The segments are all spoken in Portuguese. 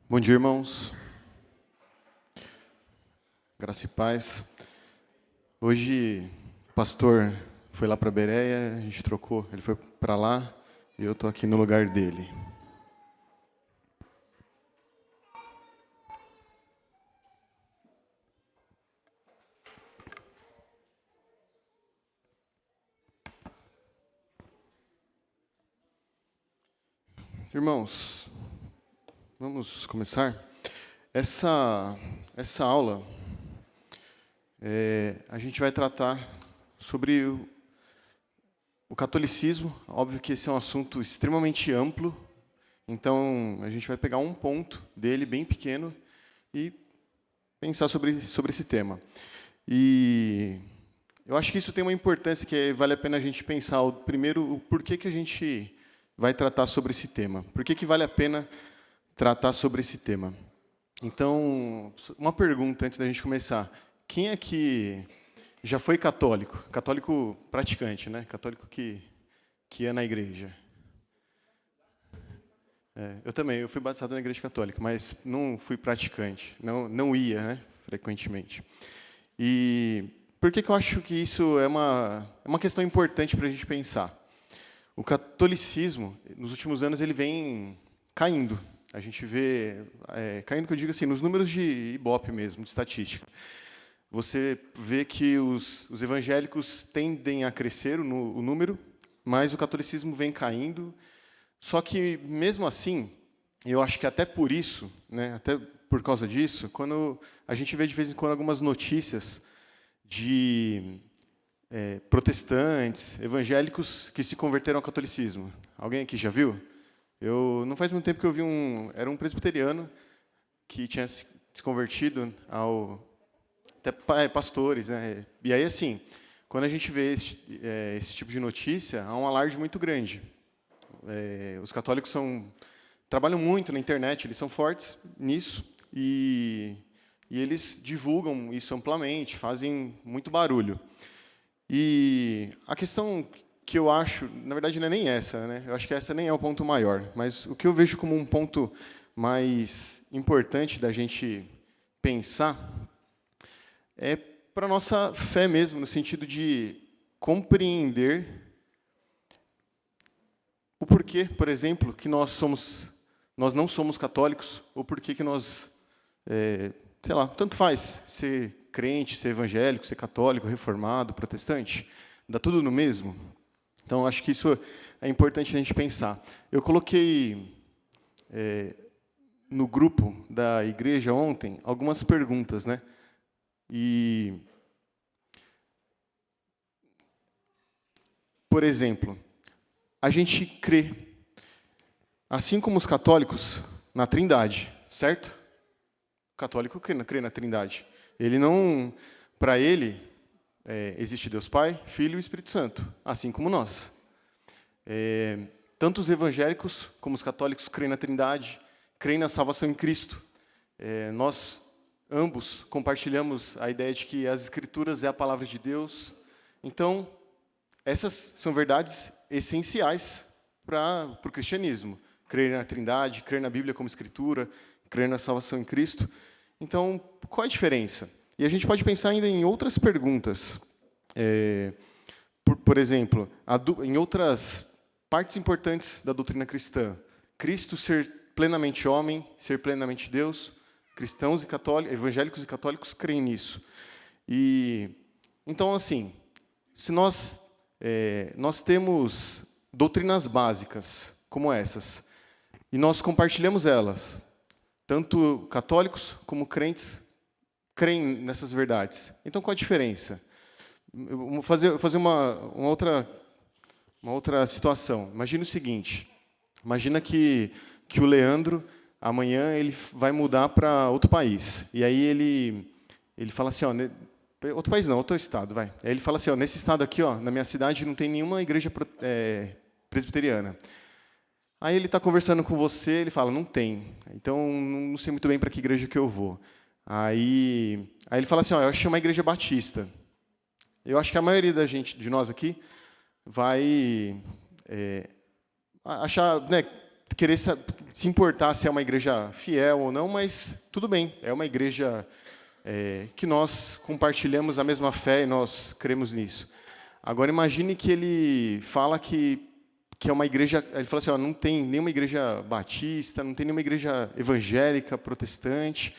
Bom dia, irmãos. Graça e paz. Hoje o pastor foi lá para Bereia, a gente trocou, ele foi para lá e eu estou aqui no lugar dele. Irmãos, vamos começar? Essa aula, a gente vai tratar sobre o catolicismo. Óbvio que esse é um assunto extremamente amplo, então a gente vai pegar um ponto dele bem pequeno e pensar sobre esse tema. E eu acho que isso tem uma importância que vale a pena a gente pensar. Primeiro, o porquê que a gente vai tratar sobre esse tema. Por que vale a pena tratar sobre esse tema? Então, uma pergunta antes da gente começar. Quem é que já foi católico? Católico praticante, né? Católico que ia na igreja. Eu também, eu fui batizado na igreja católica, mas não fui praticante. Não ia, né? Frequentemente. E por que eu acho que isso é uma questão importante para a gente pensar? O catolicismo, nos últimos anos, ele vem caindo. A gente vê, caindo, que eu digo assim, nos números de Ibope mesmo, de estatística. Você vê que os evangélicos tendem a crescer o número, mas o catolicismo vem caindo. Só que, mesmo assim, eu acho que até por isso, né, até por causa disso, quando a gente vê de vez em quando algumas notícias de protestantes, evangélicos que se converteram ao catolicismo. Alguém aqui já viu? Não faz muito tempo que eu vi era um presbiteriano que tinha se convertido até pastores, né? E aí, assim, quando a gente vê esse tipo de notícia, há um alarde muito grande. Os católicos trabalham muito na internet, eles são fortes nisso, e eles divulgam isso amplamente, fazem muito barulho. E a questão que eu acho, na verdade, não é nem essa, né? Eu acho que essa nem é o ponto maior, mas o que eu vejo como um ponto mais importante da gente pensar é para a nossa fé mesmo, no sentido de compreender o porquê, por exemplo, que nós não somos católicos, ou porquê que nós, sei lá, tanto faz ser crente, ser evangélico, ser católico, reformado, protestante, dá tudo no mesmo. Então, acho que isso é importante a gente pensar. Eu coloquei no grupo da igreja ontem algumas perguntas, né? E, por exemplo, a gente crê, assim como os católicos, na Trindade, certo? O católico crê na Trindade. Ele não, para ele, existe Deus Pai, Filho e Espírito Santo, assim como nós. Tanto os evangélicos como os católicos creem na Trindade, creem na salvação em Cristo. Nós, ambos, compartilhamos a ideia de que as Escrituras é a palavra de Deus. Então, essas são verdades essenciais para o cristianismo. Crer na Trindade, crer na Bíblia como Escritura, crer na salvação em Cristo. Então, qual a diferença? E a gente pode pensar ainda em outras perguntas. Por exemplo, em outras partes importantes da doutrina cristã. Cristo ser plenamente homem, ser plenamente Deus. Cristãos e católicos, evangélicos e católicos creem nisso. Então, assim, se nós temos doutrinas básicas como essas, e nós compartilhamos elas, tanto católicos como crentes creem nessas verdades. Então, qual a diferença? Eu vou fazer uma outra situação. Imagina o seguinte. Imagina que o Leandro, amanhã, ele vai mudar para outro país. E aí ele fala assim, outro país não, outro estado, vai. Aí ele fala assim, nesse estado aqui, na minha cidade, não tem nenhuma igreja presbiteriana. Aí ele está conversando com você, ele fala, não tem. Então, não sei muito bem para que igreja que eu vou. Aí ele fala assim, eu achei uma igreja batista. Eu acho que a maioria de nós aqui, vai achar, né, querer se importar se é uma igreja fiel ou não, mas tudo bem, é uma igreja que nós compartilhamos a mesma fé e nós cremos nisso. Agora, imagine que ele fala que é uma igreja... Ele fala assim, ó, não tem nenhuma igreja batista, não tem nenhuma igreja evangélica, protestante,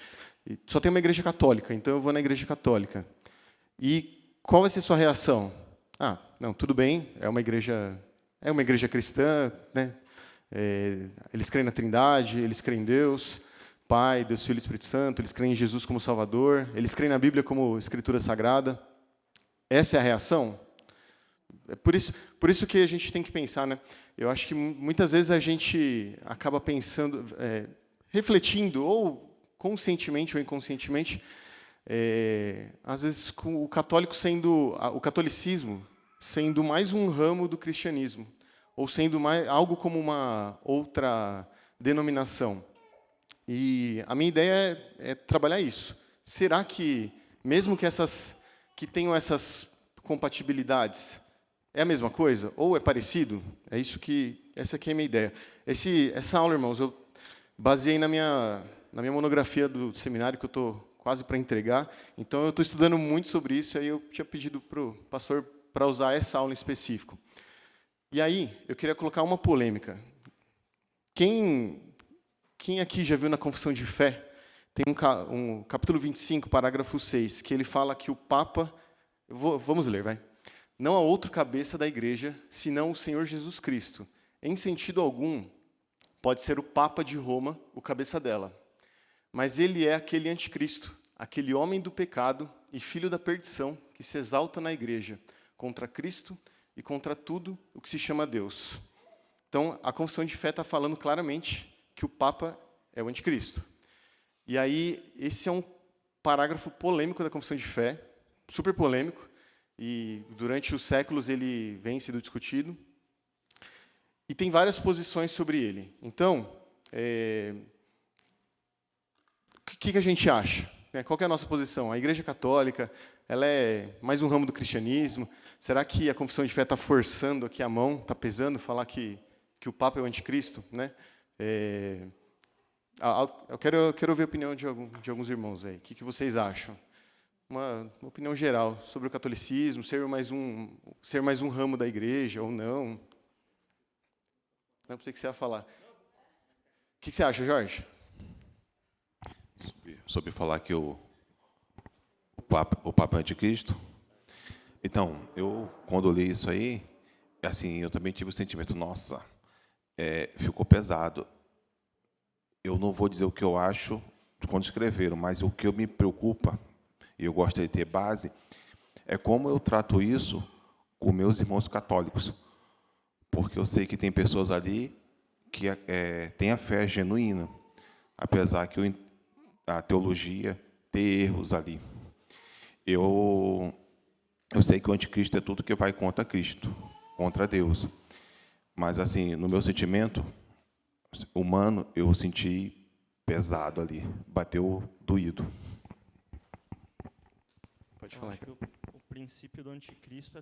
só tem uma igreja católica, então eu vou na igreja católica. E qual vai ser a sua reação? Ah, não, tudo bem, é uma igreja cristã, né? Eles creem na Trindade, eles creem em Deus, Pai, Deus, Filho e Espírito Santo, eles creem em Jesus como Salvador, eles creem na Bíblia como Escritura Sagrada. Essa é a reação? É por isso que a gente tem que pensar, né? Eu acho que muitas vezes a gente acaba pensando, refletindo, ou conscientemente ou inconscientemente, às vezes com o catolicismo sendo mais um ramo do cristianismo, ou sendo algo como uma outra denominação. E a minha ideia é trabalhar isso. Será que, mesmo que tenham essas compatibilidades, é a mesma coisa? Ou é parecido? Essa aqui é a minha ideia. Essa aula, irmãos, eu baseei na minha monografia do seminário, que eu estou quase para entregar. Então, eu estou estudando muito sobre isso, e aí eu tinha pedido para o pastor para usar essa aula em específico. E aí, eu queria colocar uma polêmica. Quem aqui já viu na Confissão de Fé, tem um capítulo 25, parágrafo 6, que ele fala que o Papa... Vamos ler, vai. Não há outro cabeça da igreja, senão o Senhor Jesus Cristo. Em sentido algum, pode ser o Papa de Roma, o cabeça dela. Mas ele é aquele anticristo, aquele homem do pecado e filho da perdição, que se exalta na igreja, contra Cristo e contra tudo o que se chama Deus. Então, a Confissão de Fé está falando claramente que o Papa é o anticristo. E aí, esse é um parágrafo polêmico da Confissão de Fé, super polêmico, e durante os séculos ele vem sendo discutido. E tem várias posições sobre ele. Então, o que a gente acha? Qual que é a nossa posição? A Igreja Católica, ela é mais um ramo do cristianismo? Será que a Confissão de Fé está forçando aqui a mão, está pesando, falar que o Papa é o anticristo, né? Eu quero ouvir a opinião de alguns irmãos aí. O que vocês acham? Uma opinião geral sobre o catolicismo, ser mais um ramo da igreja ou não. Não sei o que você ia falar. O que você acha, Jorge? Sobre falar que o Papa é anticristo. Então, quando eu li isso aí, assim, eu também tive o sentimento, nossa, ficou pesado. Eu não vou dizer o que eu acho quando escreveram, mas o que me preocupa, e eu gosto de ter base, é como eu trato isso com meus irmãos católicos. Porque eu sei que tem pessoas ali que têm a fé genuína, apesar que a teologia tem erros ali. Eu sei que o anticristo é tudo que vai contra Cristo, contra Deus. Mas, assim, no meu sentimento humano, eu senti pesado ali, bateu doído. Pode falar. Acho que o princípio do anticristo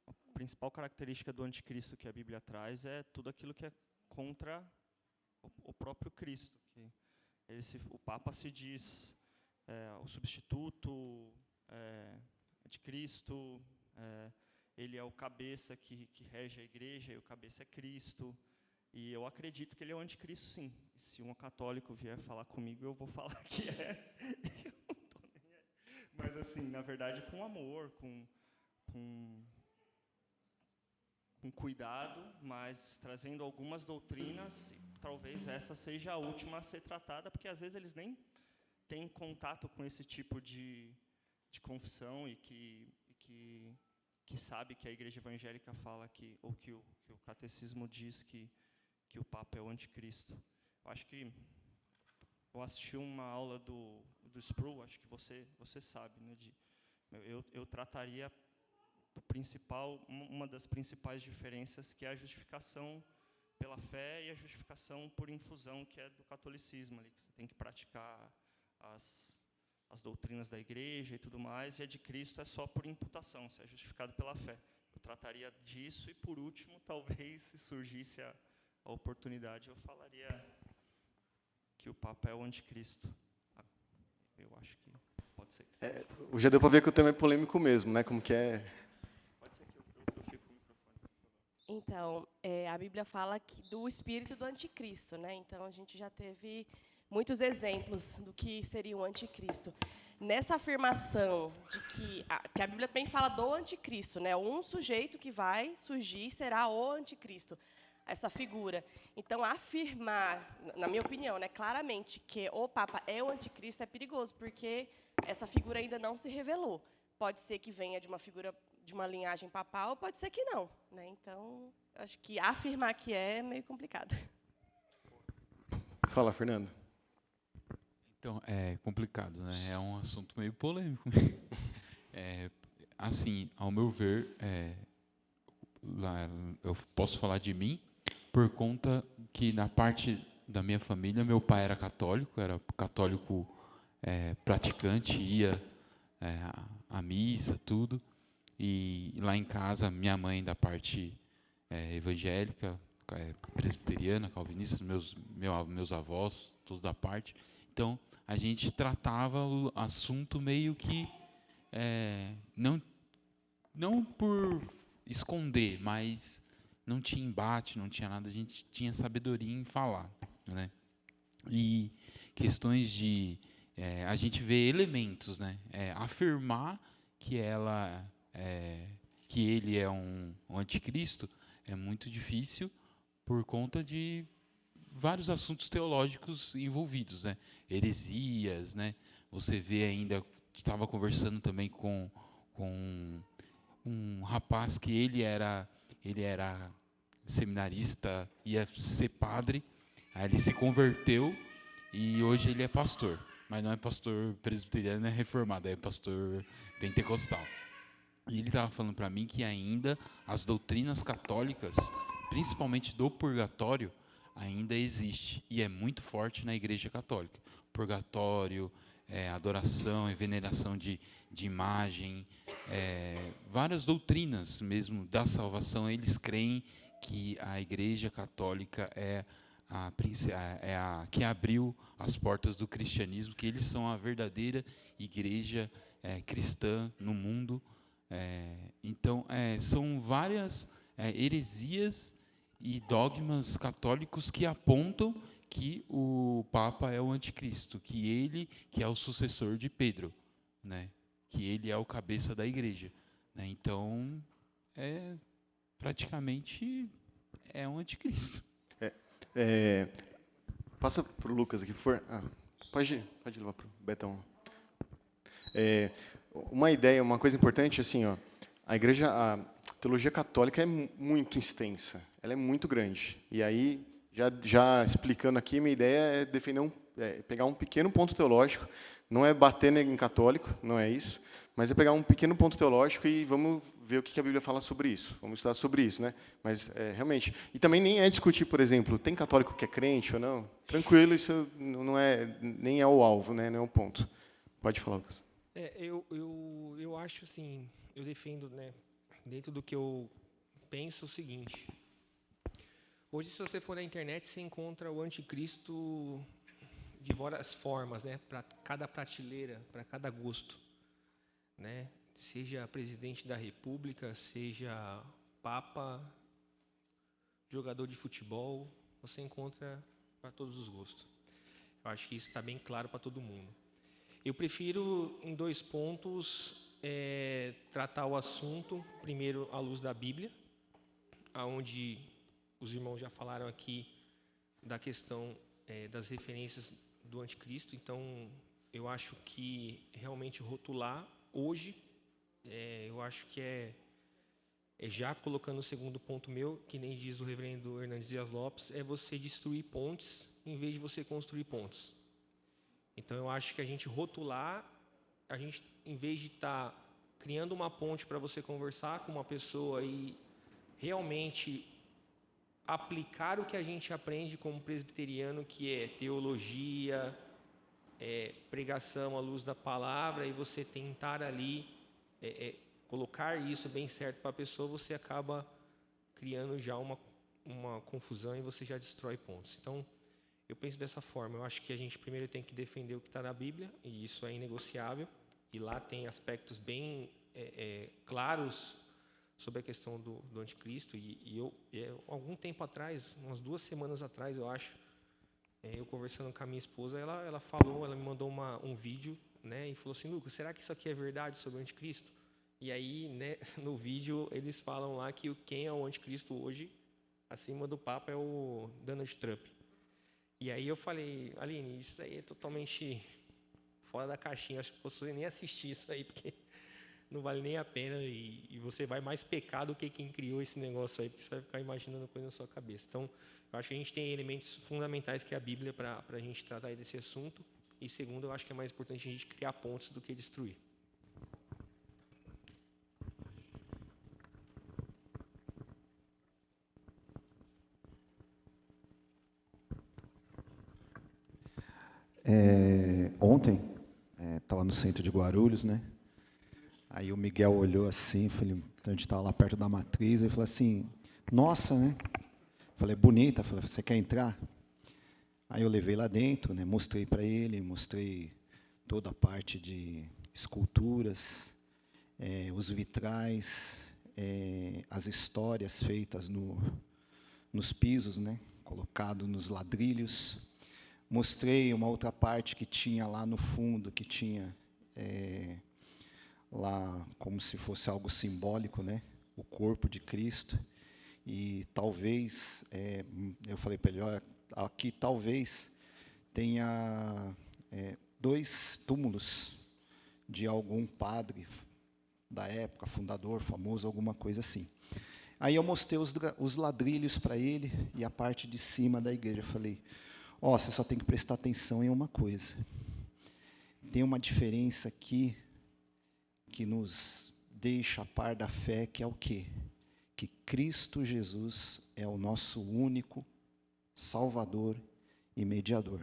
a principal característica do anticristo que a Bíblia traz é tudo aquilo que é contra o próprio Cristo. O Papa se diz o substituto de Cristo, ele é o cabeça que rege a igreja, e o cabeça é Cristo. E eu acredito que ele é o anticristo, sim. Se um católico vier falar comigo, eu vou falar que é. Eu não tô nem aí. Mas, assim, na verdade, com amor, com cuidado, mas trazendo algumas doutrinas, talvez essa seja a última a ser tratada, porque, às vezes, eles nem têm contato com esse tipo de confissão e que sabe que a igreja evangélica fala ou que o catecismo diz que o Papa é o anticristo. Eu acho que eu assisti uma aula do Sproul, acho que você sabe, né? Eu trataria uma das principais diferenças, que é a justificação pela fé e a justificação por infusão, que é do catolicismo, ali, que você tem que praticar as doutrinas da igreja e tudo mais, e a de Cristo é só por imputação, você é justificado pela fé. Eu trataria disso, e por último, talvez, se surgisse a oportunidade, eu falaria que o Papa é o anticristo. Eu acho que pode ser que sim. Já deu para ver que o tema é polêmico mesmo, né? Como que é... Pode ser que eu fique com o microfone. Então, a Bíblia fala do espírito do anticristo, né? Então, a gente já teve muitos exemplos do que seria o anticristo. Nessa afirmação de que a Bíblia também fala do anticristo, né? Um sujeito que vai surgir será o anticristo, essa figura. Então, afirmar, na minha opinião, né, claramente que o Papa é o anticristo é perigoso, porque essa figura ainda não se revelou. Pode ser que venha de uma figura de uma linhagem papal, pode ser que não, né? Então, acho que afirmar que é meio complicado. Fala, Fernando. Então, é complicado, né? É um assunto meio polêmico. Assim, ao meu ver, eu posso falar de mim por conta que na parte da minha família, meu pai era católico praticante, ia à missa, tudo. E lá em casa, minha mãe da parte evangélica, presbiteriana, calvinista, meus avós, todos da parte. Então, a gente tratava o assunto meio que, não por esconder, mas não tinha embate, não tinha nada, a gente tinha sabedoria em falar, né? E questões de... a gente vê elementos, né? Afirmar que ele é um anticristo é muito difícil por conta de vários assuntos teológicos envolvidos, né? Heresias, né? Você vê ainda, estava conversando também com um rapaz que ele era seminarista, ia ser padre, aí ele se converteu e hoje ele é pastor, mas não é pastor presbiteriano, é reformado, é pastor pentecostal. E ele estava falando para mim que ainda as doutrinas católicas, principalmente do purgatório, ainda existe e é muito forte na Igreja Católica. Purgatório, adoração e veneração de imagem, várias doutrinas mesmo da salvação, eles creem que a Igreja Católica é a que abriu as portas do cristianismo, que eles são a verdadeira igreja cristã no mundo. Então, são várias heresias e dogmas católicos que apontam que o Papa é o anticristo, que ele que é o sucessor de Pedro, né? Que ele é o cabeça da igreja, né? Então, praticamente é um anticristo. Passa para o Lucas aqui, por favor. Pode levar para o Betão. Uma coisa importante, assim, ó, a teologia católica é muito extensa, ela é muito grande. E aí, já explicando aqui, minha ideia é defender pegar um pequeno ponto teológico, não é bater em católico, não é isso, mas é pegar um pequeno ponto teológico e vamos ver o que a Bíblia fala sobre isso, vamos estudar sobre isso, né? Mas, realmente, e também nem é discutir, por exemplo, tem católico que é crente ou não? Tranquilo, isso não nem é o alvo, né? Não é o ponto. Pode falar, Lucas. Eu acho assim, eu defendo, né, dentro do que eu penso o seguinte. Hoje, se você for na internet, você encontra o anticristo de várias formas, né, para cada prateleira, para cada gosto, né? Seja presidente da República, seja papa, jogador de futebol, você encontra para todos os gostos. Eu acho que isso está bem claro para todo mundo. Eu prefiro, em 2 pontos, tratar o assunto, primeiro, à luz da Bíblia, onde os irmãos já falaram aqui da questão das referências do anticristo. Então, eu acho que realmente rotular hoje, eu acho que já colocando o segundo ponto meu, que nem diz o reverendo Hernandes Dias Lopes, é você destruir pontes em vez de você construir pontes. Então, eu acho que a gente rotular, em vez de estar criando uma ponte para você conversar com uma pessoa e realmente aplicar o que a gente aprende como presbiteriano, que é teologia, pregação à luz da palavra, e você tentar ali colocar isso bem certo para a pessoa, você acaba criando já uma confusão e você já destrói pontos. Então, eu penso dessa forma. Eu acho que a gente primeiro tem que defender o que está na Bíblia, e isso é inegociável. E lá tem aspectos bem claros sobre a questão do anticristo. Algum tempo atrás, umas 2 semanas atrás, eu acho, eu conversando com a minha esposa, ela me mandou um vídeo, né, e falou assim: Lucas, será que isso aqui é verdade sobre o anticristo? E aí, né, no vídeo, eles falam lá que quem é o anticristo hoje, acima do Papa, é o Donald Trump. E aí eu falei: Aline, isso aí é totalmente fora da caixinha, acho que você nem assistir isso aí, porque não vale nem a pena, e você vai mais pecar do que quem criou esse negócio aí, porque você vai ficar imaginando coisa na sua cabeça. Então, eu acho que a gente tem elementos fundamentais que é a Bíblia para a gente tratar desse assunto, e segundo, eu acho que é mais importante a gente criar pontes do que destruir. Ontem, estava no centro de Guarulhos, né? Aí o Miguel olhou assim, falei, a gente estava lá perto da matriz, e falou assim: nossa, né? Falei: bonita. Falei: você quer entrar? Aí eu levei lá dentro, né? Mostrei para ele, mostrei toda a parte de esculturas, os vitrais, as histórias feitas nos pisos, né? Colocado nos ladrilhos. Mostrei uma outra parte que tinha lá no fundo, que tinha lá como se fosse algo simbólico, né? O corpo de Cristo. E talvez, eu falei para ele: olha, aqui talvez tenha 2 túmulos de algum padre da época, fundador, famoso, alguma coisa assim. Aí eu mostrei os ladrilhos para ele e a parte de cima da igreja. Eu falei: você só tem que prestar atenção em uma coisa. Tem uma diferença aqui que nos deixa a par da fé, que é o quê? Que Cristo Jesus é o nosso único Salvador e mediador.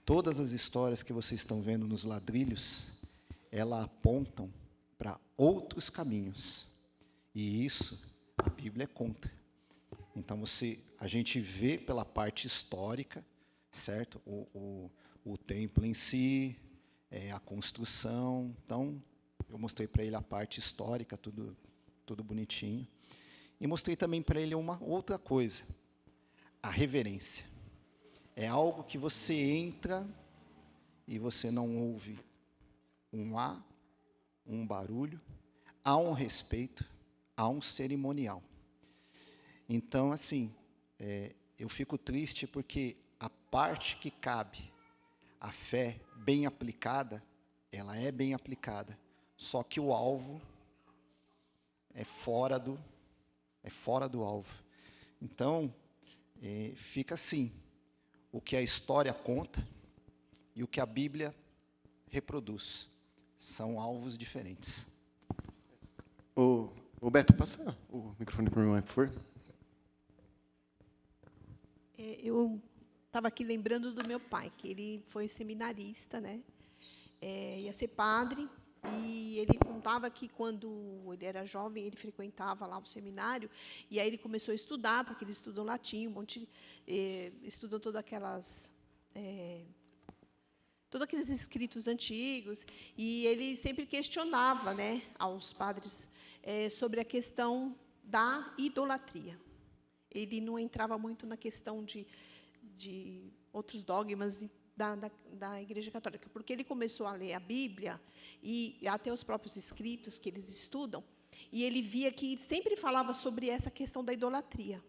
Todas as histórias que vocês estão vendo nos ladrilhos, elas apontam para outros caminhos. E isso, a Bíblia é contra. Então, a gente vê pela parte histórica, certo? O templo em si, a construção. Então, eu mostrei para ele a parte histórica, tudo bonitinho. E mostrei também para ele uma outra coisa: a reverência. É algo que você entra e você não ouve um barulho, há um respeito, há um cerimonial. Então, assim, eu fico triste porque a parte que cabe a fé bem aplicada, ela é bem aplicada, só que o alvo é fora do alvo. Então, fica assim: o que a história conta e o que a Bíblia reproduz são alvos diferentes. O Beto, passa o microfone para o meu irmão, por favor. Eu estava aqui lembrando do meu pai, que ele foi seminarista, né? Ia ser padre, e ele contava que quando ele era jovem, ele frequentava lá o seminário, e aí ele começou a estudar, porque eles estudam latim, estudam todos aqueles escritos antigos, e ele sempre questionava, né, aos padres sobre a questão da idolatria. Ele não entrava muito na questão de outros dogmas da Igreja Católica, porque ele começou a ler a Bíblia e até os próprios escritos que eles estudam, e ele via que sempre falava sobre essa questão da idolatria.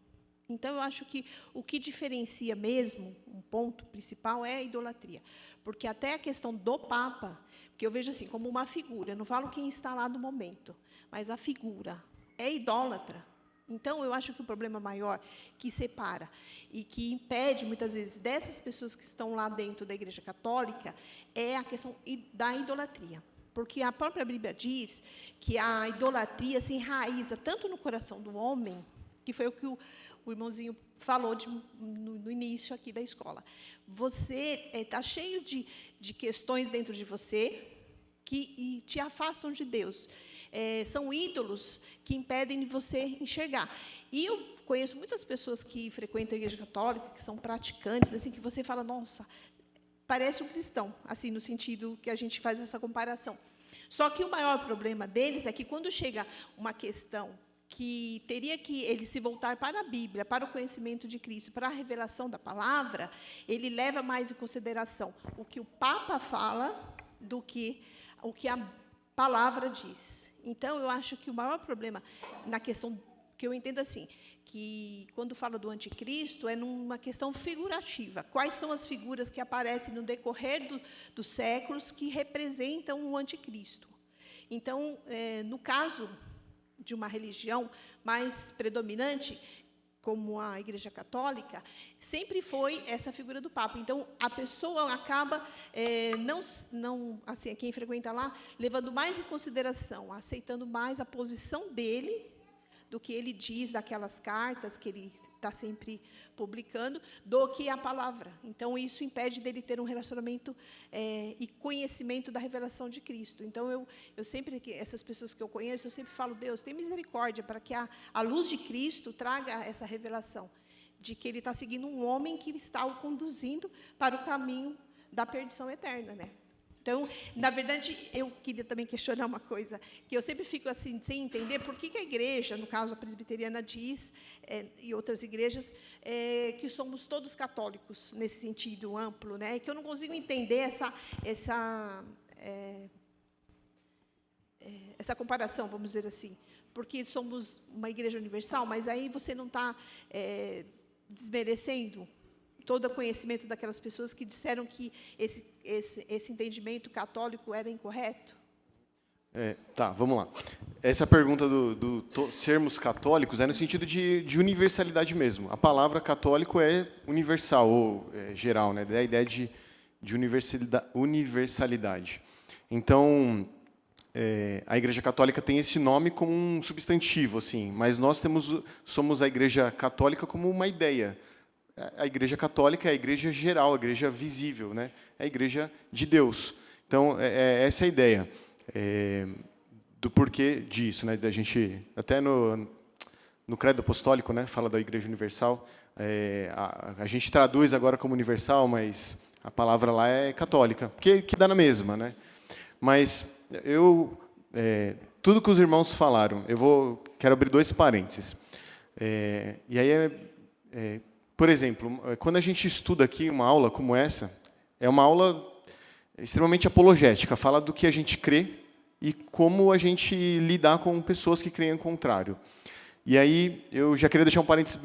Então, eu acho que o que diferencia mesmo, um ponto principal, é a idolatria. Porque até a questão do Papa, que eu vejo assim, como uma figura, eu não falo quem está lá no momento, mas a figura é idólatra. Então, eu acho que o problema maior que separa e que impede, muitas vezes, dessas pessoas que estão lá dentro da Igreja Católica é a questão da idolatria. Porque a própria Bíblia diz que a idolatria se enraiza tanto no coração do homem, que foi o que o irmãozinho falou no início aqui da escola. Você está cheio de questões dentro de você que te afastam de Deus. são ídolos que impedem de você enxergar. E eu conheço muitas pessoas que frequentam a Igreja Católica, que são praticantes, assim, que você fala, nossa, parece um cristão, assim, no sentido que a gente faz essa comparação. Só que o maior problema deles é que quando chega uma questão que teria que ele se voltar para a Bíblia, para o conhecimento de Cristo, para a revelação da palavra, ele leva mais em consideração o que o Papa fala do que o que a palavra diz. Então, eu acho que o maior problema na questão, que eu entendo assim, que quando fala do anticristo, é numa questão figurativa. Quais são as figuras que aparecem no decorrer dos séculos que representam o anticristo? Então, no caso de uma religião mais predominante, como a Igreja Católica, sempre foi essa figura do Papa. Então, a pessoa acaba, assim, quem frequenta lá, levando mais em consideração, aceitando mais a posição dele, do que ele diz, daquelas cartas que ele está sempre publicando, do que a palavra. Então, isso impede dele ter um relacionamento e conhecimento da revelação de Cristo. Então, eu sempre, essas pessoas que eu conheço, eu sempre falo, Deus, tem misericórdia para que a luz de Cristo traga essa revelação, de que ele está seguindo um homem que está o conduzindo para o caminho da perdição eterna, né? Então, na verdade, eu queria também questionar uma coisa, que eu sempre fico assim, sem entender por que a igreja, no caso a presbiteriana, diz, e outras igrejas, que somos todos católicos, nesse sentido amplo, né? Que eu não consigo entender essa comparação, vamos dizer assim, porque somos uma igreja universal, mas aí você não está desmerecendo todo o conhecimento daquelas pessoas que disseram que esse entendimento católico era incorreto? Tá, vamos lá. Essa pergunta do sermos católicos é no sentido de universalidade mesmo. A palavra católico é universal, ou geral, né? É a ideia de universalidade. Então, a Igreja Católica tem esse nome como um substantivo, assim, mas nós somos a Igreja Católica como uma ideia. A Igreja Católica é a igreja geral, a igreja visível, né? É a igreja de Deus. Então, essa é a ideia do porquê disso, né? Da gente, até no Credo Apostólico, né? Fala da Igreja Universal. A gente traduz agora como universal, mas a palavra lá é católica, que dá na mesma, né? Mas tudo que os irmãos falaram, quero abrir 2 parênteses. E aí por exemplo, quando a gente estuda aqui uma aula como essa, é uma aula extremamente apologética, fala do que a gente crê e como a gente lidar com pessoas que creem o contrário. E aí, eu já queria deixar um parênteses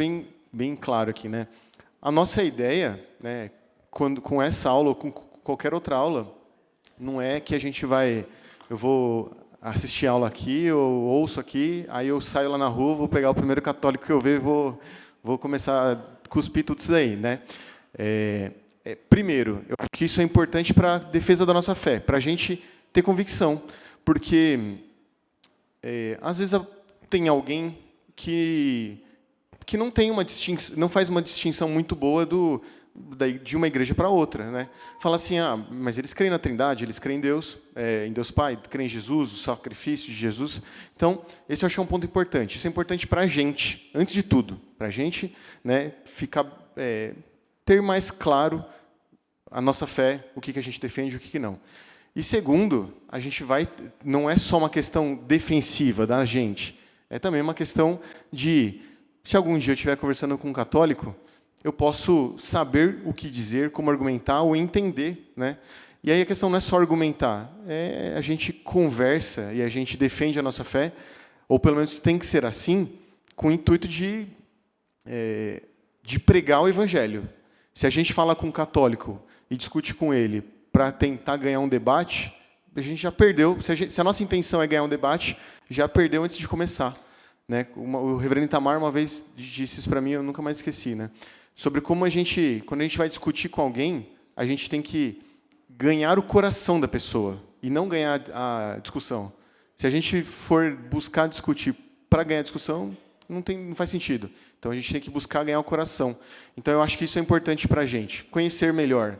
bem claro aqui, né? A nossa ideia, né, com essa aula ou com qualquer outra aula, não é que a gente eu vou assistir a aula aqui, eu ouço aqui, aí eu saio lá na rua, vou pegar o primeiro católico que eu ver e vou começar a cuspir tudo isso aí, né? Primeiro, eu acho que isso é importante para a defesa da nossa fé, para a gente ter convicção, porque às vezes tem alguém que não tem não faz uma distinção muito boa de uma igreja para outra, né? Fala assim, mas eles creem na Trindade, eles creem em Deus Pai, creem em Jesus, o sacrifício de Jesus. Então, esse eu acho que é um ponto importante. Isso é importante para a gente, antes de tudo, para a gente, né, ter mais claro a nossa fé, o que a gente defende e o que não. E segundo, não é só uma questão defensiva da gente, é também uma questão de, se algum dia eu estiver conversando com um católico, eu posso saber o que dizer, como argumentar ou entender, né? E aí a questão não é só argumentar, a gente conversa e a gente defende a nossa fé, ou pelo menos tem que ser assim, com o intuito de pregar o evangelho. Se a gente fala com um católico e discute com ele para tentar ganhar um debate, a gente já perdeu. Se a nossa intenção é ganhar um debate, já perdeu antes de começar, né? O reverendo Itamar uma vez disse isso para mim, eu nunca mais esqueci, né? Sobre como quando a gente vai discutir com alguém, a gente tem que ganhar o coração da pessoa e não ganhar a discussão. Se a gente for buscar discutir para ganhar a discussão, não faz sentido. Então, a gente tem que buscar ganhar o coração. Então, eu acho que isso é importante para a gente. Conhecer melhor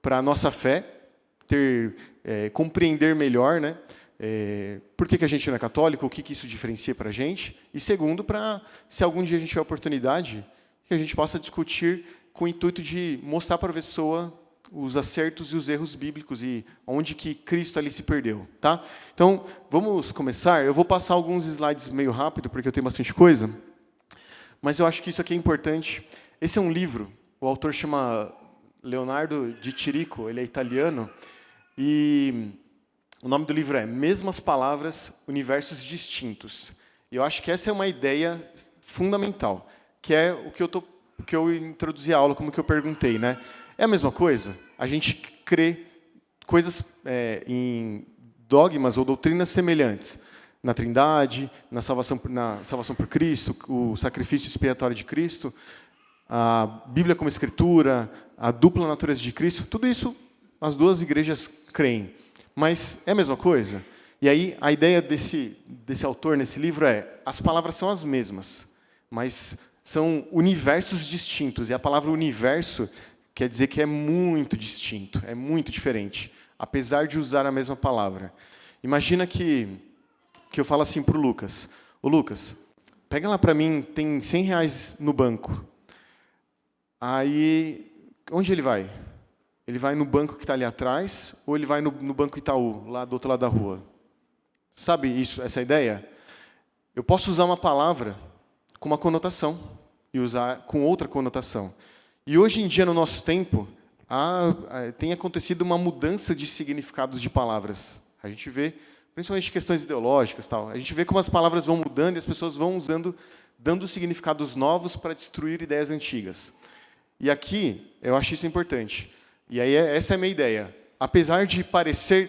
para a nossa fé, compreender melhor, né? por que a gente não é católico, o que isso diferencia para a gente. E segundo, para, se algum dia a gente tiver oportunidade, que a gente possa discutir com o intuito de mostrar para a pessoa os acertos e os erros bíblicos e onde que Cristo ali se perdeu. Tá? Então, vamos começar. Eu vou passar alguns slides meio rápido, porque eu tenho bastante coisa, mas eu acho que isso aqui é importante. Esse é um livro, o autor chama Leonardo Di Chirico, ele é italiano, e o nome do livro é Mesmas Palavras, Universos Distintos. E eu acho que essa é uma ideia fundamental, que é o que eu introduzi a aula, como que eu perguntei, né? É a mesma coisa? A gente crê coisas em dogmas ou doutrinas semelhantes. Na Trindade, na salvação por Cristo, o sacrifício expiatório de Cristo, a Bíblia como escritura, a dupla natureza de Cristo, tudo isso as duas igrejas creem. Mas é a mesma coisa? E aí a ideia desse autor nesse livro é: as palavras são as mesmas, mas são universos distintos. E a palavra universo quer dizer que é muito distinto, é muito diferente, apesar de usar a mesma palavra. Imagina que eu falo assim para o Lucas: ô Lucas, pega lá para mim, tem R$100 no banco. Aí, onde ele vai? Ele vai no banco que está ali atrás, ou ele vai no Banco Itaú, lá do outro lado da rua? Sabe essa ideia? Eu posso usar uma palavra com uma conotação e usar com outra conotação. E hoje em dia, no nosso tempo, tem acontecido uma mudança de significados de palavras. A gente vê, principalmente questões ideológicas, tal. A gente vê como as palavras vão mudando e as pessoas vão usando, dando significados novos para destruir ideias antigas. E aqui, eu acho isso importante. E aí, essa é a minha ideia. Apesar de parecer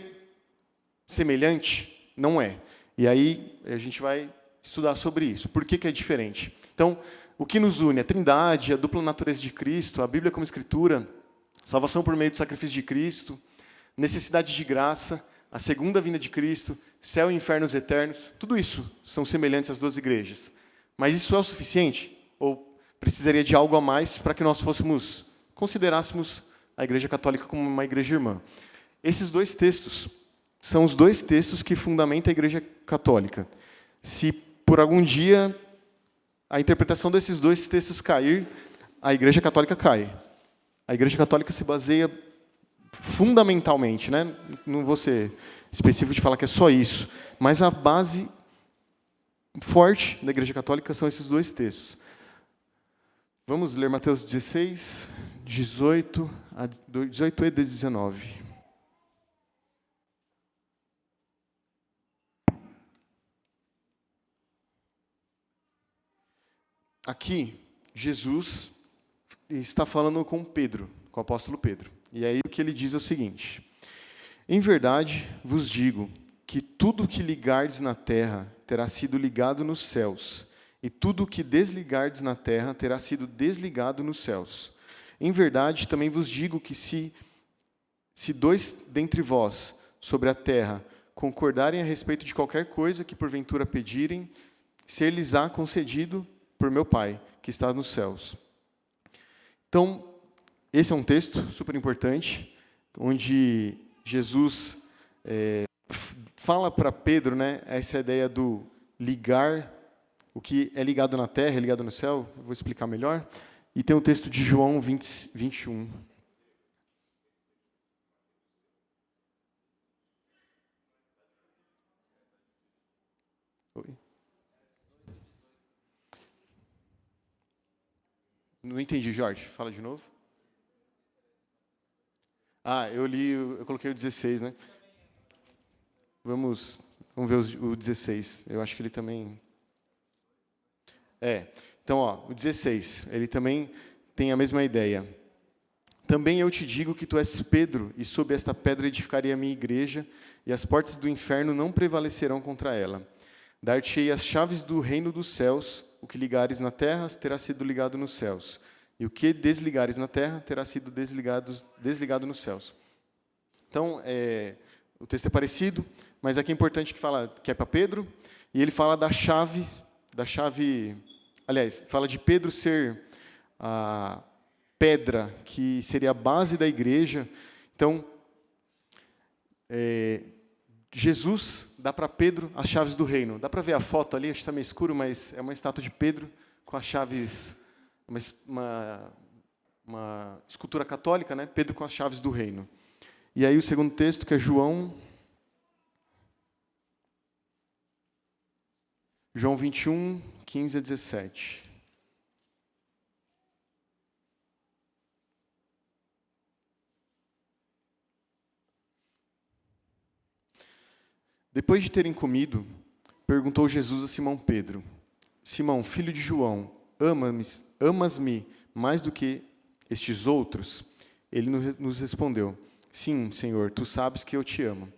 semelhante, não é. E aí, a gente vai estudar sobre isso. Por que é diferente? Então, o que nos une? A Trindade, a dupla natureza de Cristo, a Bíblia como escritura, salvação por meio do sacrifício de Cristo, necessidade de graça, a segunda vinda de Cristo, céu e infernos eternos, tudo isso são semelhantes às duas igrejas. Mas isso é o suficiente? Ou precisaria de algo a mais para que nós considerássemos a Igreja Católica como uma igreja irmã? Esses dois textos são os dois textos que fundamentam a Igreja Católica. Se por algum dia a interpretação desses dois textos cair, a Igreja Católica cai. A Igreja Católica se baseia fundamentalmente, né? Não vou ser específico de falar que é só isso, mas a base forte da Igreja Católica são esses dois textos. Vamos ler Mateus 16, 18 e 19. Aqui, Jesus está falando com Pedro, com o apóstolo Pedro. E aí o que ele diz é o seguinte: em verdade vos digo que tudo o que ligardes na terra terá sido ligado nos céus, e tudo o que desligardes na terra terá sido desligado nos céus. Em verdade também vos digo que se dois dentre vós sobre a terra concordarem a respeito de qualquer coisa que porventura pedirem, ser-lhes-á concedido por meu Pai, que está nos céus. Então, esse é um texto super importante, onde Jesus fala para Pedro, né, essa ideia do ligar, o que é ligado na terra é ligado no céu. Eu vou explicar melhor. E tem o texto de João 20, 21. Oi? Não entendi, Jorge. Fala de novo. Eu coloquei o 16, né? Vamos ver o 16. Eu acho que ele também... Então, o 16, ele também tem a mesma ideia. Também eu te digo que tu és Pedro, e sob esta pedra edificarei a minha igreja, e as portas do inferno não prevalecerão contra ela. Dar-te-ei as chaves do reino dos céus, o que ligares na terra terá sido ligado nos céus, e o que desligares na terra terá sido desligado nos céus. Então, o texto é parecido, mas aqui é importante que é para Pedro, e ele fala da chave, aliás, fala de Pedro ser a pedra, que seria a base da igreja. Então, Jesus dá para Pedro as chaves do reino. Dá para ver a foto ali, acho que está meio escuro, mas é uma estátua de Pedro com as chaves, uma escultura católica, né? Pedro com as chaves do reino. E aí o segundo texto, que é João 21, 15 a 17. Depois de terem comido, perguntou Jesus a Simão Pedro: Simão, filho de João, amas-me mais do que estes outros? Ele nos respondeu: Sim, Senhor, tu sabes que eu te amo.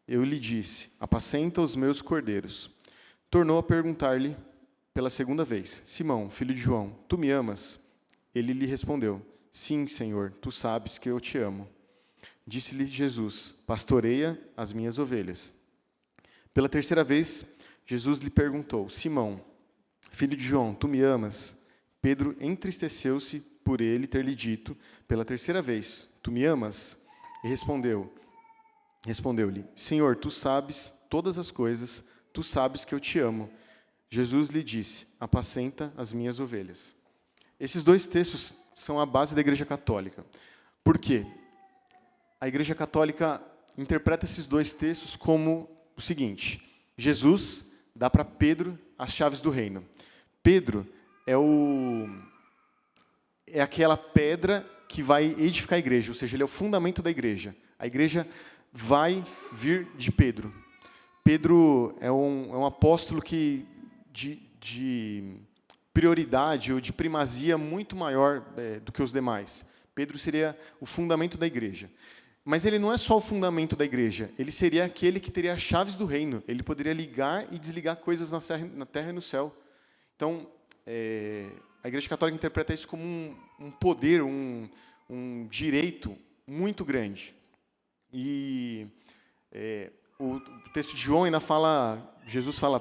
Eu lhe disse: apacenta os meus cordeiros. Tornou a perguntar-lhe pela segunda vez: Simão, filho de João, tu me amas? Ele lhe respondeu: Sim, Senhor, tu sabes que eu te amo. Disse-lhe Jesus: pastoreia as minhas ovelhas. Pela terceira vez, Jesus lhe perguntou: Simão, filho de João, tu me amas? Pedro entristeceu-se por ele ter lhe dito pela terceira vez: tu me amas? E respondeu-lhe: Senhor, tu sabes todas as coisas, tu sabes que eu te amo. Jesus lhe disse: apacenta as minhas ovelhas. Esses dois textos são a base da Igreja Católica. Por quê? A Igreja Católica interpreta esses dois textos como o seguinte: Jesus dá para Pedro as chaves do reino. Pedro é aquela pedra que vai edificar a igreja, ou seja, ele é o fundamento da igreja. A igreja vai vir de Pedro. Pedro é um apóstolo que de prioridade ou de primazia muito maior do que os demais. Pedro seria o fundamento da igreja. Mas ele não é só o fundamento da igreja, ele seria aquele que teria as chaves do reino. Ele poderia ligar e desligar coisas na terra e no céu. Então, a Igreja Católica interpreta isso como um poder, um direito muito grande. E o texto de João ainda fala, Jesus fala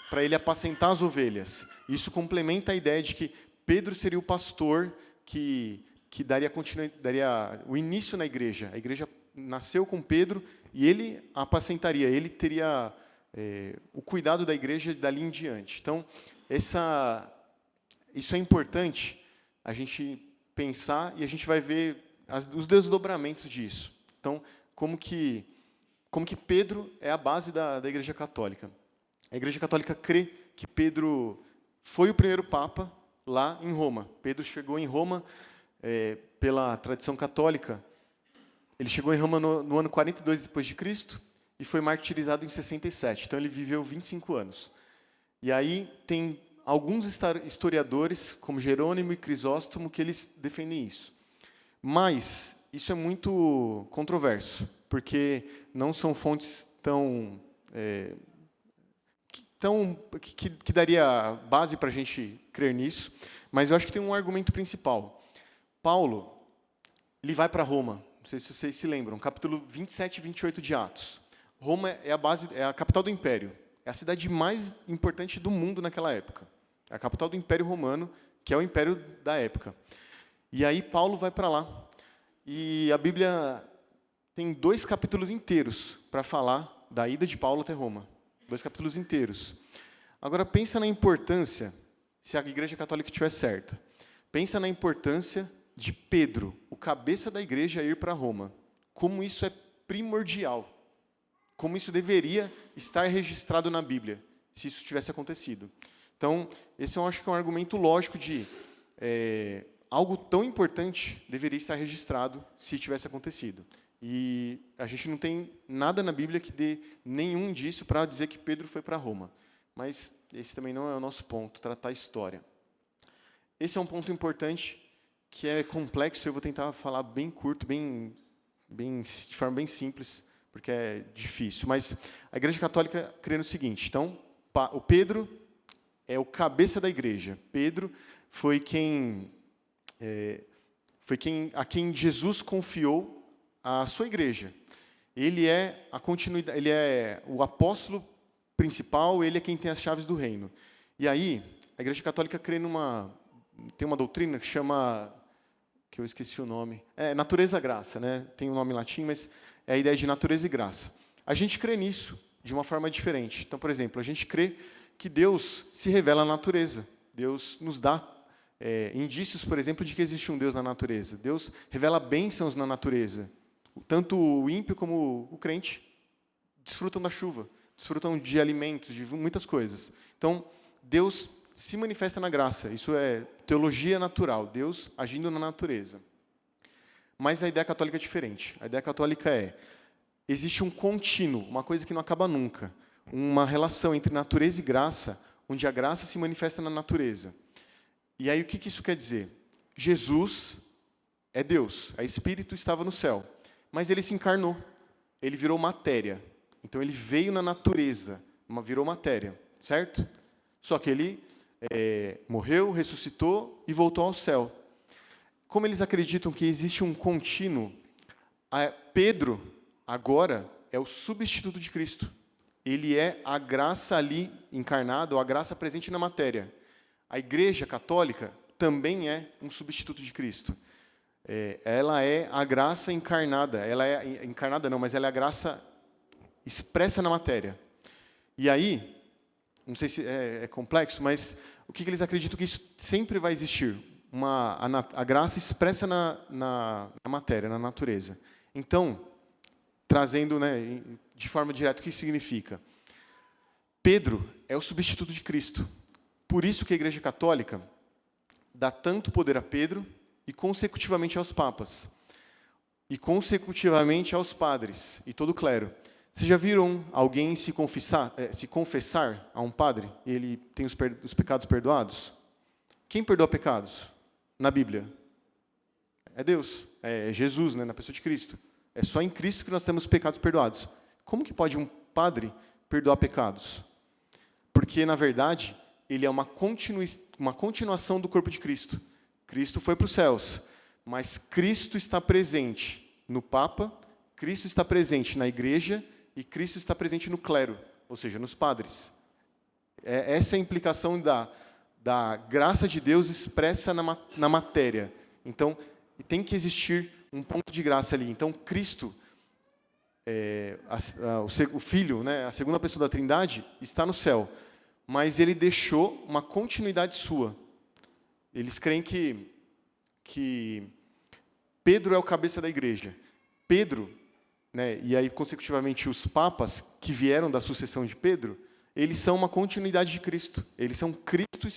para ele apacentar as ovelhas. Isso complementa a ideia de que Pedro seria o pastor que daria o início na igreja. A igreja nasceu com Pedro e ele a apacentaria, ele teria o cuidado da igreja dali em diante. Então, isso é importante a gente pensar e a gente vai ver os desdobramentos disso. Então, como que Pedro é a base da Igreja Católica. A Igreja Católica crê que Pedro foi o primeiro Papa lá em Roma. Pedro chegou em Roma pela tradição católica. Ele chegou em Roma no ano 42 depois de Cristo e foi martirizado em 67. Então ele viveu 25 anos. E aí tem alguns historiadores, como Jerônimo e Crisóstomo, que eles defendem isso. Mas isso é muito controverso, porque não são fontes que daria base para a gente crer nisso. Mas eu acho que tem um argumento principal. Paulo, ele vai para Roma, não sei se vocês se lembram, capítulo 27 e 28 de Atos. Roma é a capital do Império, é a cidade mais importante do mundo naquela época. É a capital do Império Romano, que é o império da época. E aí Paulo vai para lá, e a Bíblia tem 2 capítulos inteiros para falar da ida de Paulo até Roma. 2 capítulos inteiros. Agora, pensa na importância, se a Igreja Católica estiver certa, pensa na importância de Pedro, o cabeça da igreja, ir para Roma. Como isso é primordial. Como isso deveria estar registrado na Bíblia, se isso tivesse acontecido. Então, esse eu acho que é um argumento lógico de algo tão importante deveria estar registrado se tivesse acontecido. E a gente não tem nada na Bíblia que dê nenhum indício para dizer que Pedro foi para Roma. Mas esse também não é o nosso ponto, tratar a história. Esse é um ponto importante, que é complexo, eu vou tentar falar bem curto, de forma bem simples, porque é difícil. Mas a Igreja Católica crê no seguinte: então, o Pedro é o cabeça da igreja. Pedro foi a quem Jesus confiou a sua igreja. Ele é a continuidade, ele é o apóstolo principal, ele é quem tem as chaves do reino. E aí, a Igreja Católica crê tem uma doutrina que chama, que eu esqueci o nome, natureza e graça, né? Tem um nome em latim, mas é a ideia de natureza e graça. A gente crê nisso. de uma forma diferente. Então, por exemplo, a gente crê que Deus se revela na natureza. Deus nos dá indícios, por exemplo, de que existe um Deus na natureza. Deus revela bênçãos na natureza. Tanto o ímpio como o crente desfrutam da chuva, desfrutam de alimentos, de muitas coisas. Então, Deus se manifesta na graça. Isso é teologia natural, Deus agindo na natureza. Mas a ideia católica é diferente. A ideia católica existe um contínuo, uma coisa que não acaba nunca, uma relação entre natureza e graça, onde a graça se manifesta na natureza. E aí o que isso quer dizer? Jesus é Deus, é Espírito, estava no céu, mas ele se encarnou, ele virou matéria. Então ele veio na natureza, virou matéria, certo? Só que ele morreu, ressuscitou e voltou ao céu. Como eles acreditam que existe um contínuo, Pedro agora é o substituto de Cristo. Ele é a graça ali encarnada, ou a graça presente na matéria. A Igreja Católica também é um substituto de Cristo. Ela é a graça encarnada. Ela é encarnada não, mas ela é a graça expressa na matéria. E aí, não sei se é complexo, mas o que eles acreditam que isso sempre vai existir? A graça expressa na matéria, na natureza. Então, trazendo, né, de forma direta, o que isso significa? Pedro é o substituto de Cristo. Por isso que a Igreja Católica dá tanto poder a Pedro e consecutivamente aos papas. E consecutivamente aos padres e todo o clero. Vocês já viram alguém se confessar a um padre e ele tem os pecados perdoados? Quem perdoa pecados? Na Bíblia. É Deus. É Jesus, né, na pessoa de Cristo. É só em Cristo que nós temos pecados perdoados. Como que pode um padre perdoar pecados? Porque, na verdade, ele é uma continuação do corpo de Cristo. Cristo foi para os céus, mas Cristo está presente no Papa, Cristo está presente na Igreja e Cristo está presente no clero, ou seja, nos padres. Essa é a implicação da graça de Deus expressa na matéria. Então, tem que existir um ponto de graça ali. Então, Cristo, o Filho, né, a segunda pessoa da Trindade, está no céu. Mas ele deixou uma continuidade sua. Eles creem que Pedro é o cabeça da igreja. Pedro, né, e aí, consecutivamente, os papas que vieram da sucessão de Pedro, eles são uma continuidade de Cristo. Eles são Cristo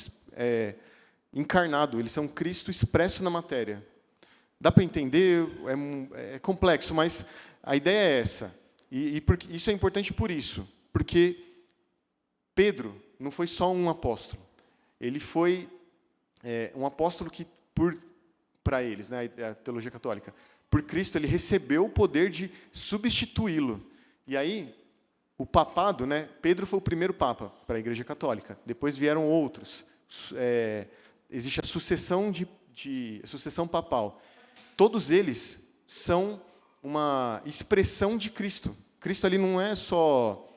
encarnado, eles são Cristo expresso na matéria. Dá para entender, é complexo, mas a ideia é essa. E isso é importante por isso, porque Pedro não foi só um apóstolo. Ele foi um apóstolo que, para eles, né, a teologia católica, por Cristo, ele recebeu o poder de substituí-lo. E aí, o papado, né, Pedro foi o primeiro papa para a Igreja Católica. Depois vieram outros. Existe a sucessão sucessão papal. Todos eles são uma expressão de Cristo. Cristo ali não é só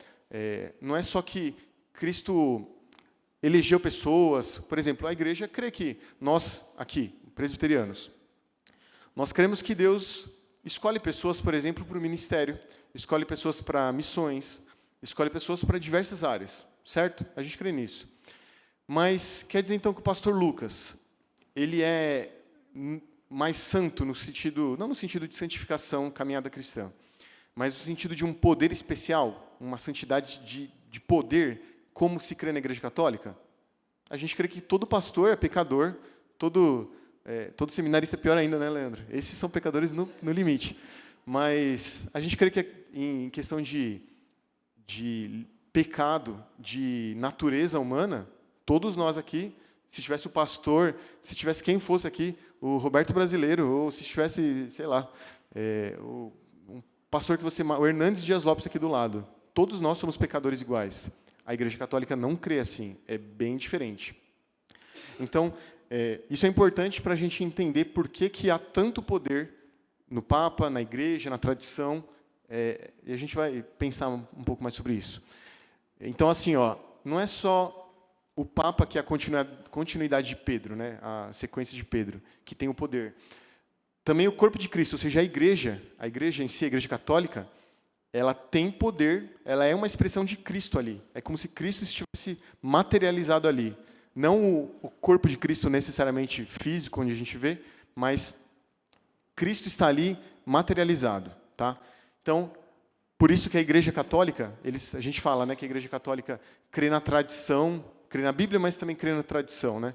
que Cristo elegeu pessoas. Por exemplo, a igreja crê que nós, aqui, presbiterianos, nós cremos que Deus escolhe pessoas, por exemplo, para o ministério, escolhe pessoas para missões, escolhe pessoas para diversas áreas, certo? A gente crê nisso. Mas quer dizer, então, que o pastor Lucas, ele é mais santo no sentido, não no sentido de santificação, caminhada cristã, mas no sentido de um poder especial, uma santidade de poder, como se crê na Igreja Católica? A gente crê que todo pastor é pecador, todo seminarista é pior ainda, né, Leandro? Esses são pecadores no limite. Mas a gente crê que em questão de pecado, de natureza humana, todos nós aqui, se tivesse o pastor, se tivesse quem fosse aqui, o Roberto Brasileiro, ou se tivesse, sei lá, um pastor que o Hernandes Dias Lopes aqui do lado, todos nós somos pecadores iguais. A Igreja Católica não crê assim, é bem diferente. Então, isso é importante para a gente entender por que há tanto poder no Papa, na Igreja, na tradição, e a gente vai pensar um pouco mais sobre isso. Então, assim, não é só o Papa que é a continuidade de Pedro, né, a sequência de Pedro, que tem o poder. Também o corpo de Cristo, ou seja, a igreja em si, a Igreja Católica, ela tem poder, ela é uma expressão de Cristo ali. É como se Cristo estivesse materializado ali. Não o corpo de Cristo necessariamente físico, onde a gente vê, mas Cristo está ali materializado. Tá? Então, por isso que a Igreja Católica, a gente fala, né, que a Igreja Católica crê na tradição, crê na Bíblia, mas também crê na tradição. Né?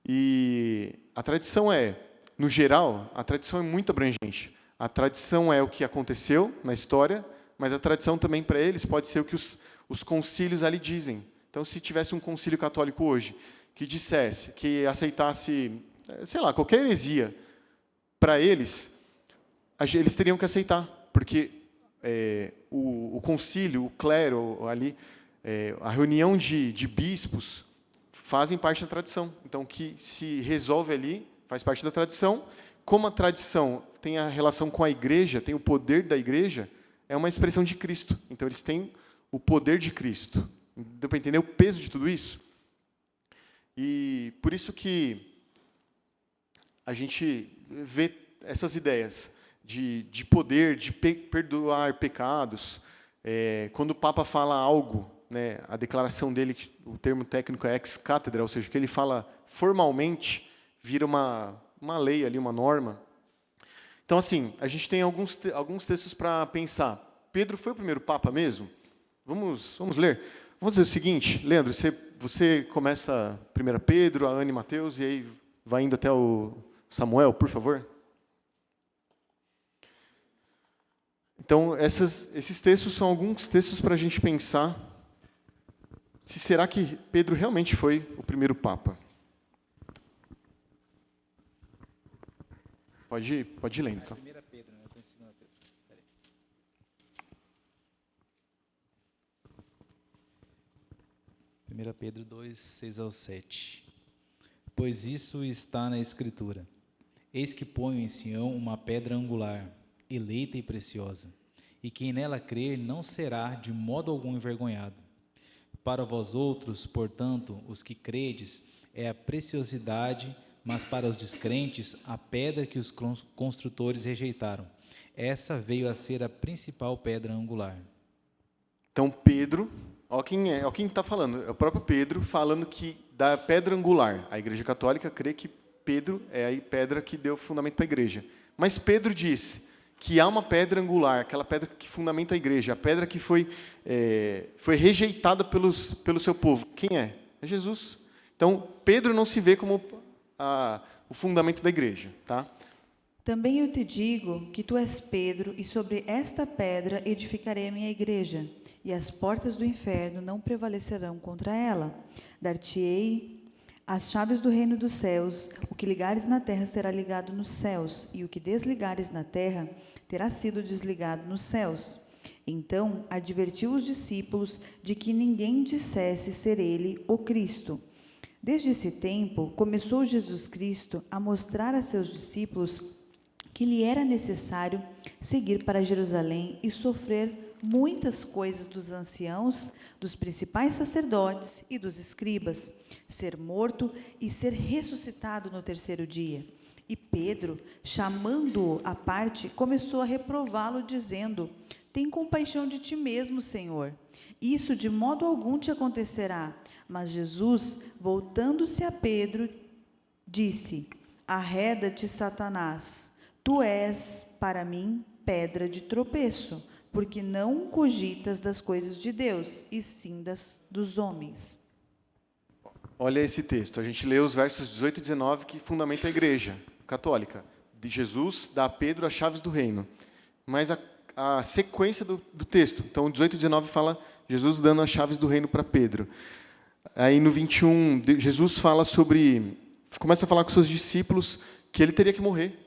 E a tradição no geral, a tradição é muito abrangente. A tradição é o que aconteceu na história, mas a tradição também para eles pode ser o que os concílios ali dizem. Então, se tivesse um concílio católico hoje que dissesse, que aceitasse, sei lá, qualquer heresia, para eles teriam que aceitar, porque o concílio, o clero ali, a reunião de bispos fazem parte da tradição. Então, o que se resolve ali faz parte da tradição. Como a tradição tem a relação com a igreja, tem o poder da igreja, é uma expressão de Cristo. Então, eles têm o poder de Cristo. Deu para entender o peso de tudo isso? E por isso que a gente vê essas ideias de poder, de perdoar pecados. Quando o Papa fala algo, né, a declaração dele, o termo técnico é ex cátedra, ou seja, que ele fala formalmente, vira uma lei ali, uma norma. Então, assim, a gente tem alguns textos para pensar. Pedro foi o primeiro Papa mesmo? Vamos ler. Vamos dizer o seguinte, Leandro, você começa 1 Pedro, a Ana e Mateus, e aí vai indo até o Samuel, por favor. Então, esses textos são alguns textos para a gente pensar se será que Pedro realmente foi o primeiro Papa. Pode ir lendo, então. 1 Pedro, né? Eu estou em 2 Pedro. Peraí. 1 Pedro 2, 6 ao 7. Pois isso está na Escritura. Eis que ponho em Sião uma pedra angular, eleita e preciosa, e quem nela crer não será de modo algum envergonhado. Para vós outros, portanto, os que credes, é a preciosidade, mas para os descrentes, a pedra que os construtores rejeitaram. Essa veio a ser a principal pedra angular. Então, Pedro, ó quem está falando, é o próprio Pedro falando que da pedra angular. A Igreja Católica crê que Pedro é a pedra que deu fundamento para a igreja. Mas Pedro diz que há uma pedra angular, aquela pedra que fundamenta a igreja, a pedra que foi rejeitada pelo seu povo. Quem é? É Jesus. Então, Pedro não se vê como o fundamento da igreja. Tá? Também eu te digo que tu és Pedro, e sobre esta pedra edificarei a minha igreja, e as portas do inferno não prevalecerão contra ela. Dar-te-ei as chaves do reino dos céus. O que ligares na terra será ligado nos céus, e o que desligares na terra terá sido desligado nos céus. Então advertiu os discípulos de que ninguém dissesse ser ele o Cristo. Desde esse tempo, começou Jesus Cristo a mostrar a seus discípulos que lhe era necessário seguir para Jerusalém e sofrer muitas coisas dos anciãos, dos principais sacerdotes e dos escribas, ser morto e ser ressuscitado no terceiro dia. E Pedro, chamando-o à parte, começou a reprová-lo, dizendo: tem compaixão de ti mesmo, Senhor. Isso de modo algum te acontecerá. Mas Jesus, voltando-se a Pedro, disse: arreda-te, Satanás. Tu és, para mim, pedra de tropeço, porque não cogitas das coisas de Deus, e sim dos homens. Olha esse texto. A gente lê os versos 18 e 19 que fundamentam a igreja católica. De Jesus dá a Pedro as chaves do reino. Mas a sequência do texto. Então, 18 e 19 fala Jesus dando as chaves do reino para Pedro. Aí no 21, Jesus começa a falar com seus discípulos que ele teria que morrer,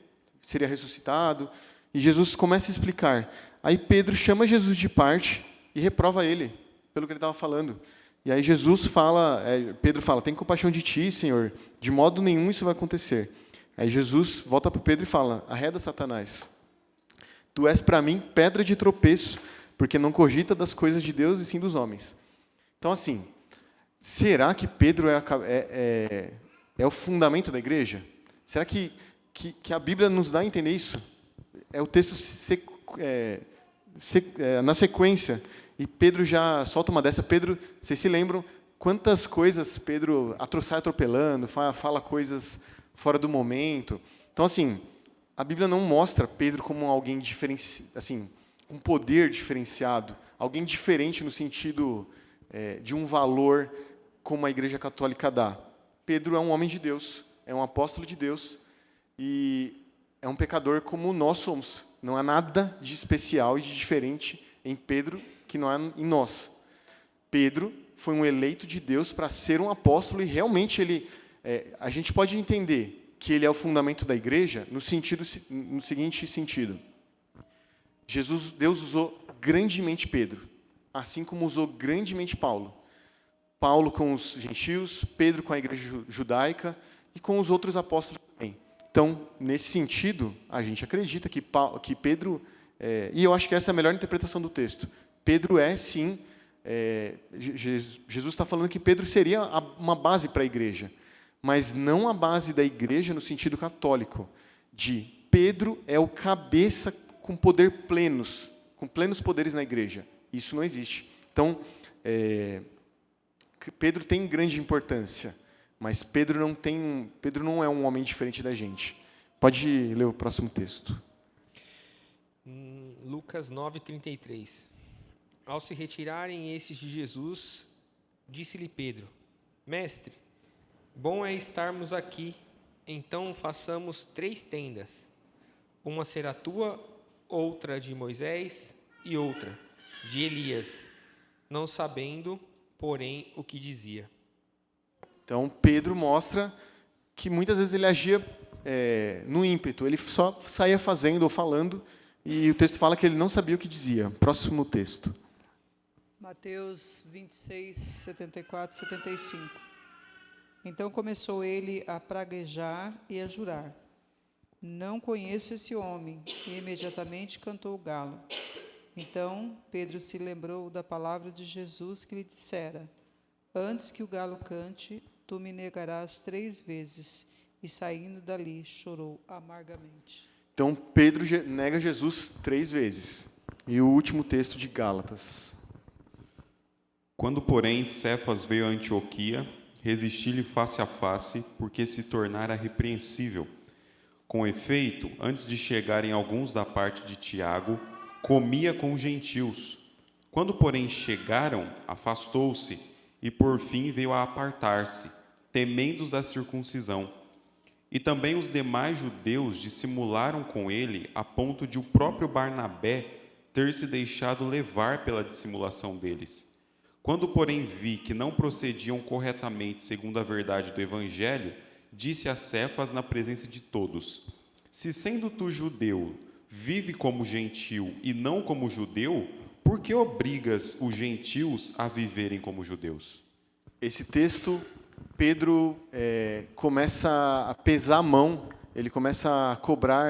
seria ressuscitado. E Jesus começa a explicar. Aí Pedro chama Jesus de parte e reprova ele pelo que ele estava falando. E aí Pedro fala: tem compaixão de ti, Senhor, de modo nenhum isso vai acontecer. Aí Jesus volta para Pedro e fala: arreda, Satanás. Tu és para mim pedra de tropeço, porque não cogita das coisas de Deus e sim dos homens. Então, assim, será que Pedro é o fundamento da igreja? Será que a Bíblia nos dá a entender isso? É o texto na sequência, e Pedro já solta uma dessa. Pedro, vocês se lembram quantas coisas Pedro sai atropelando, fala coisas fora do momento. Então, assim, a Bíblia não mostra Pedro como alguém assim, com poder diferenciado, alguém diferente no sentido de um valor como a Igreja Católica dá. Pedro é um homem de Deus, é um apóstolo de Deus e é um pecador como nós somos. Não há nada de especial e de diferente em Pedro que não há em nós. Pedro foi um eleito de Deus para ser um apóstolo e realmente a gente pode entender que ele é o fundamento da igreja no seguinte sentido. Deus usou grandemente Pedro, assim como usou grandemente Paulo. Paulo com os gentios, Pedro com a igreja judaica e com os outros apóstolos também. Então, nesse sentido, a gente acredita que Pedro, e eu acho que essa é a melhor interpretação do texto, Pedro sim, Jesus está falando que Pedro seria uma base para a igreja, mas não a base da igreja no sentido católico, de Pedro é o cabeça com com plenos poderes na igreja. Isso não existe. Então, Pedro tem grande importância, mas Pedro não é um homem diferente da gente. Pode ler o próximo texto. Lucas 9:33. Ao se retirarem esses de Jesus, disse-lhe Pedro: Mestre, bom é estarmos aqui, então façamos 3 tendas. Uma será tua, outra de Moisés e outra de Elias, não sabendo, porém, o que dizia. Então, Pedro mostra que muitas vezes ele agia no ímpeto, ele só saía fazendo ou falando, e o texto fala que ele não sabia o que dizia. Próximo texto. Mateus 26, 74, 75. Então começou ele a praguejar e a jurar: Não conheço esse homem. E imediatamente cantou o galo. Então Pedro se lembrou da palavra de Jesus que lhe dissera: Antes que o galo cante, tu me negarás 3 vezes. E saindo dali, chorou amargamente. Então Pedro nega Jesus 3 vezes. E o último texto de Gálatas. Quando, porém, Cefas veio a Antioquia, resisti-lhe face a face, porque se tornara repreensível. Com efeito, antes de chegarem alguns da parte de Tiago, comia com os gentios. Quando, porém, chegaram, afastou-se, e por fim veio a apartar-se, temendo da circuncisão. E também os demais judeus dissimularam com ele, a ponto de o próprio Barnabé ter se deixado levar pela dissimulação deles. Quando, porém, vi que não procediam corretamente segundo a verdade do Evangelho, disse a Cefas na presença de todos: Se sendo tu judeu, vive como gentil e não como judeu, por que obrigas os gentios a viverem como judeus? Esse texto, Pedro começa a pesar a mão, ele começa a cobrar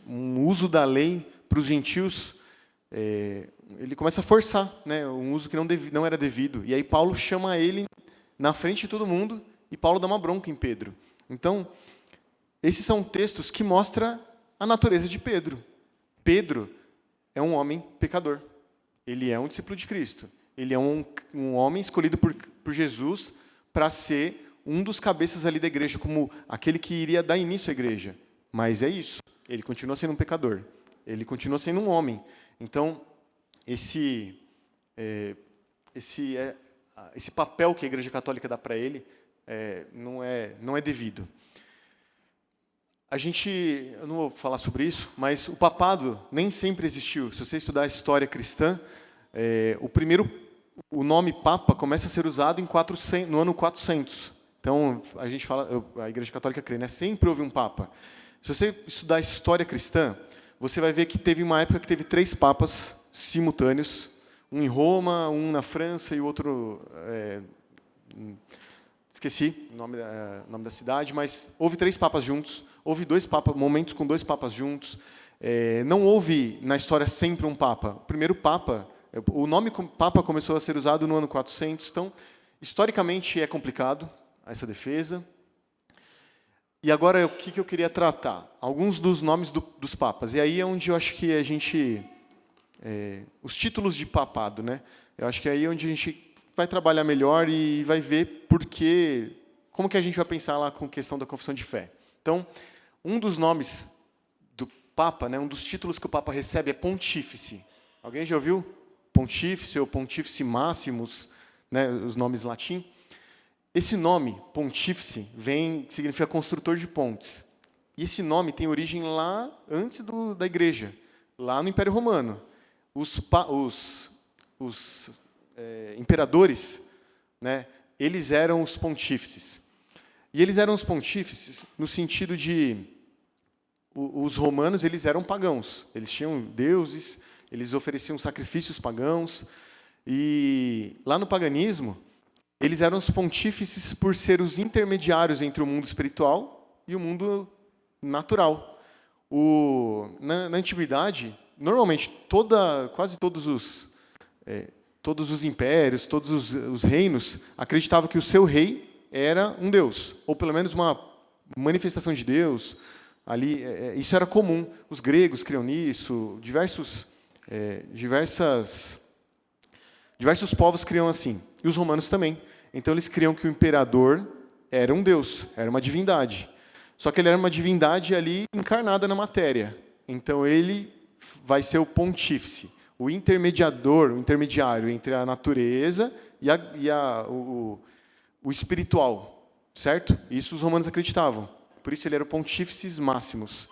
um uso da lei para os gentios. Ele começa a forçar, né, um uso que não era devido. E aí Paulo chama ele na frente de todo mundo e Paulo dá uma bronca em Pedro. Então, esses são textos que mostram a natureza de Pedro. Pedro é um homem pecador. Ele é um discípulo de Cristo. Ele é um homem escolhido por Jesus para ser um dos cabeças ali da igreja, como aquele que iria dar início à igreja. Mas é isso. Ele continua sendo um pecador. Ele continua sendo um homem. Então, esse papel que a Igreja Católica dá para ele não é devido. Eu não vou falar sobre isso, mas o papado nem sempre existiu. Se você estudar a história cristã, o nome Papa começa a ser usado no ano 400. Então, a gente fala, a Igreja Católica crê, né? Sempre houve um Papa. Se você estudar a história cristã, você vai ver que teve uma época que teve 3 papas simultâneos, um em Roma, um na França e o outro, esqueci o nome da cidade, mas houve 3 papas juntos, houve momentos com 2 papas juntos. Não houve na história sempre um papa. O primeiro papa, o nome papa começou a ser usado no ano 400, então, historicamente é complicado essa defesa. E agora, o que eu queria tratar? Alguns dos nomes dos papas. E aí é onde eu acho que a gente os títulos de papado, né? Eu acho que é aí onde a gente vai trabalhar melhor e vai ver como que a gente vai pensar lá com a questão da confissão de fé. Então, um dos nomes do Papa, né, um dos títulos que o Papa recebe é Pontífice. Alguém já ouviu? Pontífice ou Pontífice Maximus, né, os nomes latim. Esse nome, Pontífice, significa construtor de pontes. E esse nome tem origem lá antes da Igreja, lá no Império Romano. Os imperadores, né, eles eram os pontífices. E eles eram os pontífices no sentido de os romanos, eles eram pagãos. Eles tinham deuses, eles ofereciam sacrifícios pagãos. E lá no paganismo, eles eram os pontífices por ser os intermediários entre o mundo espiritual e o mundo natural. Na antiguidade, normalmente, quase todos os impérios, todos os reinos, acreditavam que o seu rei era um deus, ou pelo menos uma manifestação de Deus. Ali, isso era comum. Os gregos criam nisso, diversos povos criam assim. E os romanos também. Então, eles criam que o imperador era um deus, era uma divindade. Só que ele era uma divindade ali encarnada na matéria. Então, ele vai ser o pontífice, o intermediário entre a natureza e o espiritual, certo? Isso os romanos acreditavam. Por isso ele era o Pontífices Máximos.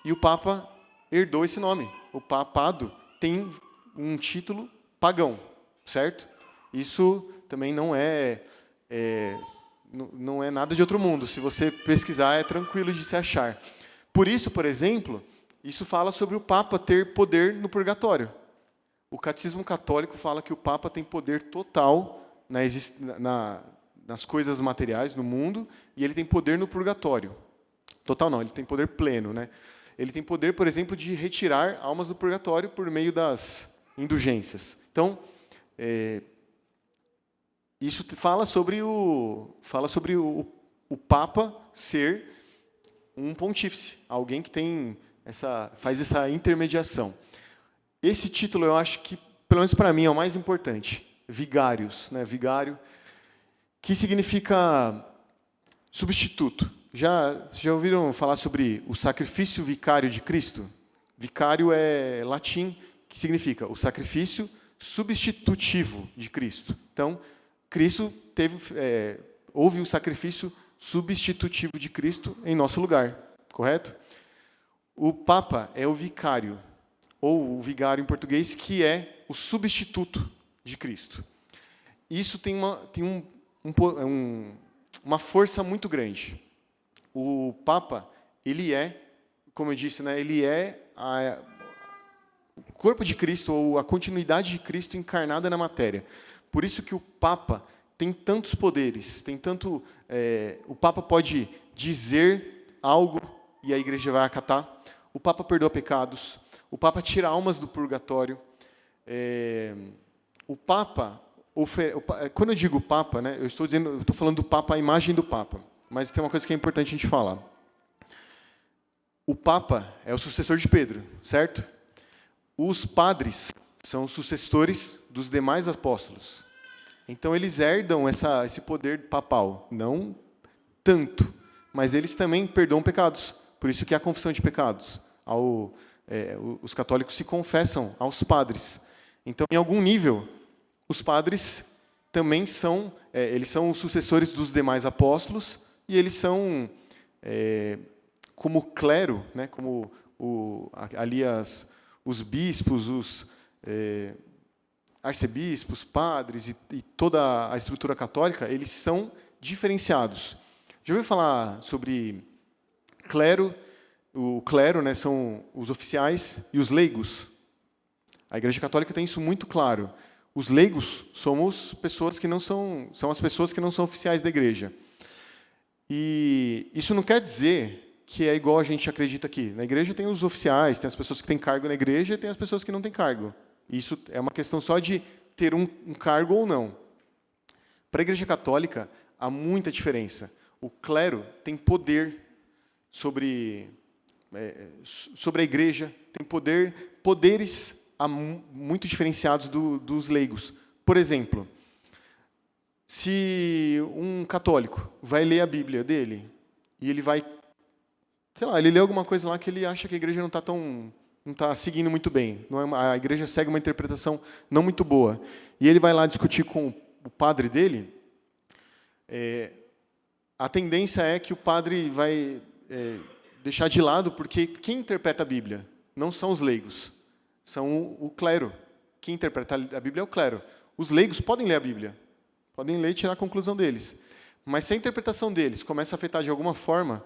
E o Papa herdou esse nome. O papado tem um título pagão, certo? Isso também não é nada de outro mundo. Se você pesquisar, é tranquilo de se achar. Por isso, por exemplo, isso fala sobre o Papa ter poder no purgatório. O Catecismo Católico fala que o Papa tem poder total nas coisas materiais, no mundo, e ele tem poder no purgatório. Total não, ele tem poder pleno, né? Ele tem poder, por exemplo, de retirar almas do purgatório por meio das indulgências. Então, isso fala sobre o Papa ser um pontífice, alguém que faz essa intermediação. Esse título eu acho que, pelo menos para mim, é o mais importante. Vigários, né? Vigário, que significa substituto. Já ouviram falar sobre o sacrifício vicário de Cristo? Vicário é latim, que significa o sacrifício substitutivo de Cristo. Então, Cristo houve o sacrifício substitutivo de Cristo em nosso lugar, correto? O Papa é o vicário, ou o vigário em português, que é o substituto de Cristo. Isso tem uma força muito grande. O Papa, ele é, como eu disse, né, ele é o corpo de Cristo, ou a continuidade de Cristo encarnada na matéria. Por isso que o Papa tem tantos poderes, o Papa pode dizer algo e a igreja vai acatar. O Papa perdoa pecados. O Papa tira almas do purgatório. O Papa, quando eu digo Papa, né, eu estou falando do Papa, a imagem do Papa. Mas tem uma coisa que é importante a gente falar. O Papa é o sucessor de Pedro, certo? Os padres são os sucessores dos demais apóstolos. Então, eles herdam esse poder papal. Não tanto, mas eles também perdoam pecados. Por isso que há confissão de pecados. Os católicos se confessam aos padres. Então, em algum nível, os padres também são os sucessores dos demais apóstolos, e eles são, como clero, né, como ali os bispos, os arcebispos, padres e toda a estrutura católica, eles são diferenciados. Já ouviu falar sobre clero? O clero, né, são os oficiais e os leigos. A Igreja Católica tem isso muito claro. Os leigos são as pessoas que não são oficiais da Igreja. E isso não quer dizer que é igual a gente acredita aqui. Na Igreja tem os oficiais, tem as pessoas que têm cargo na Igreja e tem as pessoas que não têm cargo. Isso é uma questão só de ter um cargo ou não. Para a Igreja Católica, há muita diferença. O clero tem poder sobre a Igreja, tem poderes muito diferenciados dos leigos. Por exemplo, se um católico vai ler a Bíblia dele e ele vai, sei lá, ele lê alguma coisa lá que ele acha que a igreja não está seguindo muito bem, a igreja segue uma interpretação não muito boa, e ele vai lá discutir com o padre dele, a tendência é que o padre vai deixar de lado, porque quem interpreta a Bíblia não são os leigos, são o clero. Quem interpreta a Bíblia é o clero. Os leigos podem ler a Bíblia, podem ler e tirar a conclusão deles. Mas se a interpretação deles começa a afetar de alguma forma,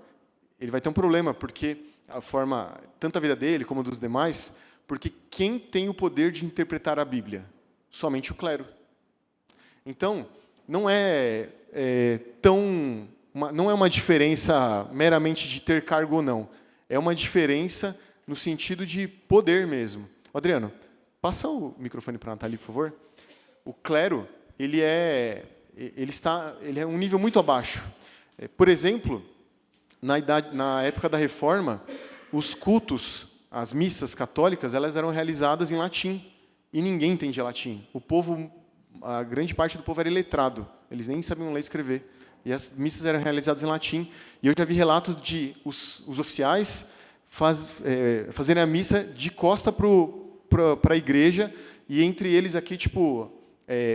ele vai ter um problema, porque a forma, tanto a vida dele como dos demais, porque quem tem o poder de interpretar a Bíblia? Somente o clero. Então, não é uma diferença meramente de ter cargo ou não. É uma diferença no sentido de poder mesmo. Adriano, passa o microfone para a Nathalie, por favor. O clero, ele é um nível muito abaixo. Por exemplo, na época da Reforma, os cultos, as missas católicas, elas eram realizadas em latim, e ninguém entendia latim. A grande parte do povo era iletrado, eles nem sabiam ler e escrever. E as missas eram realizadas em latim. E eu já vi relatos de os oficiais fazerem a missa de costa para a igreja, e entre eles aqui,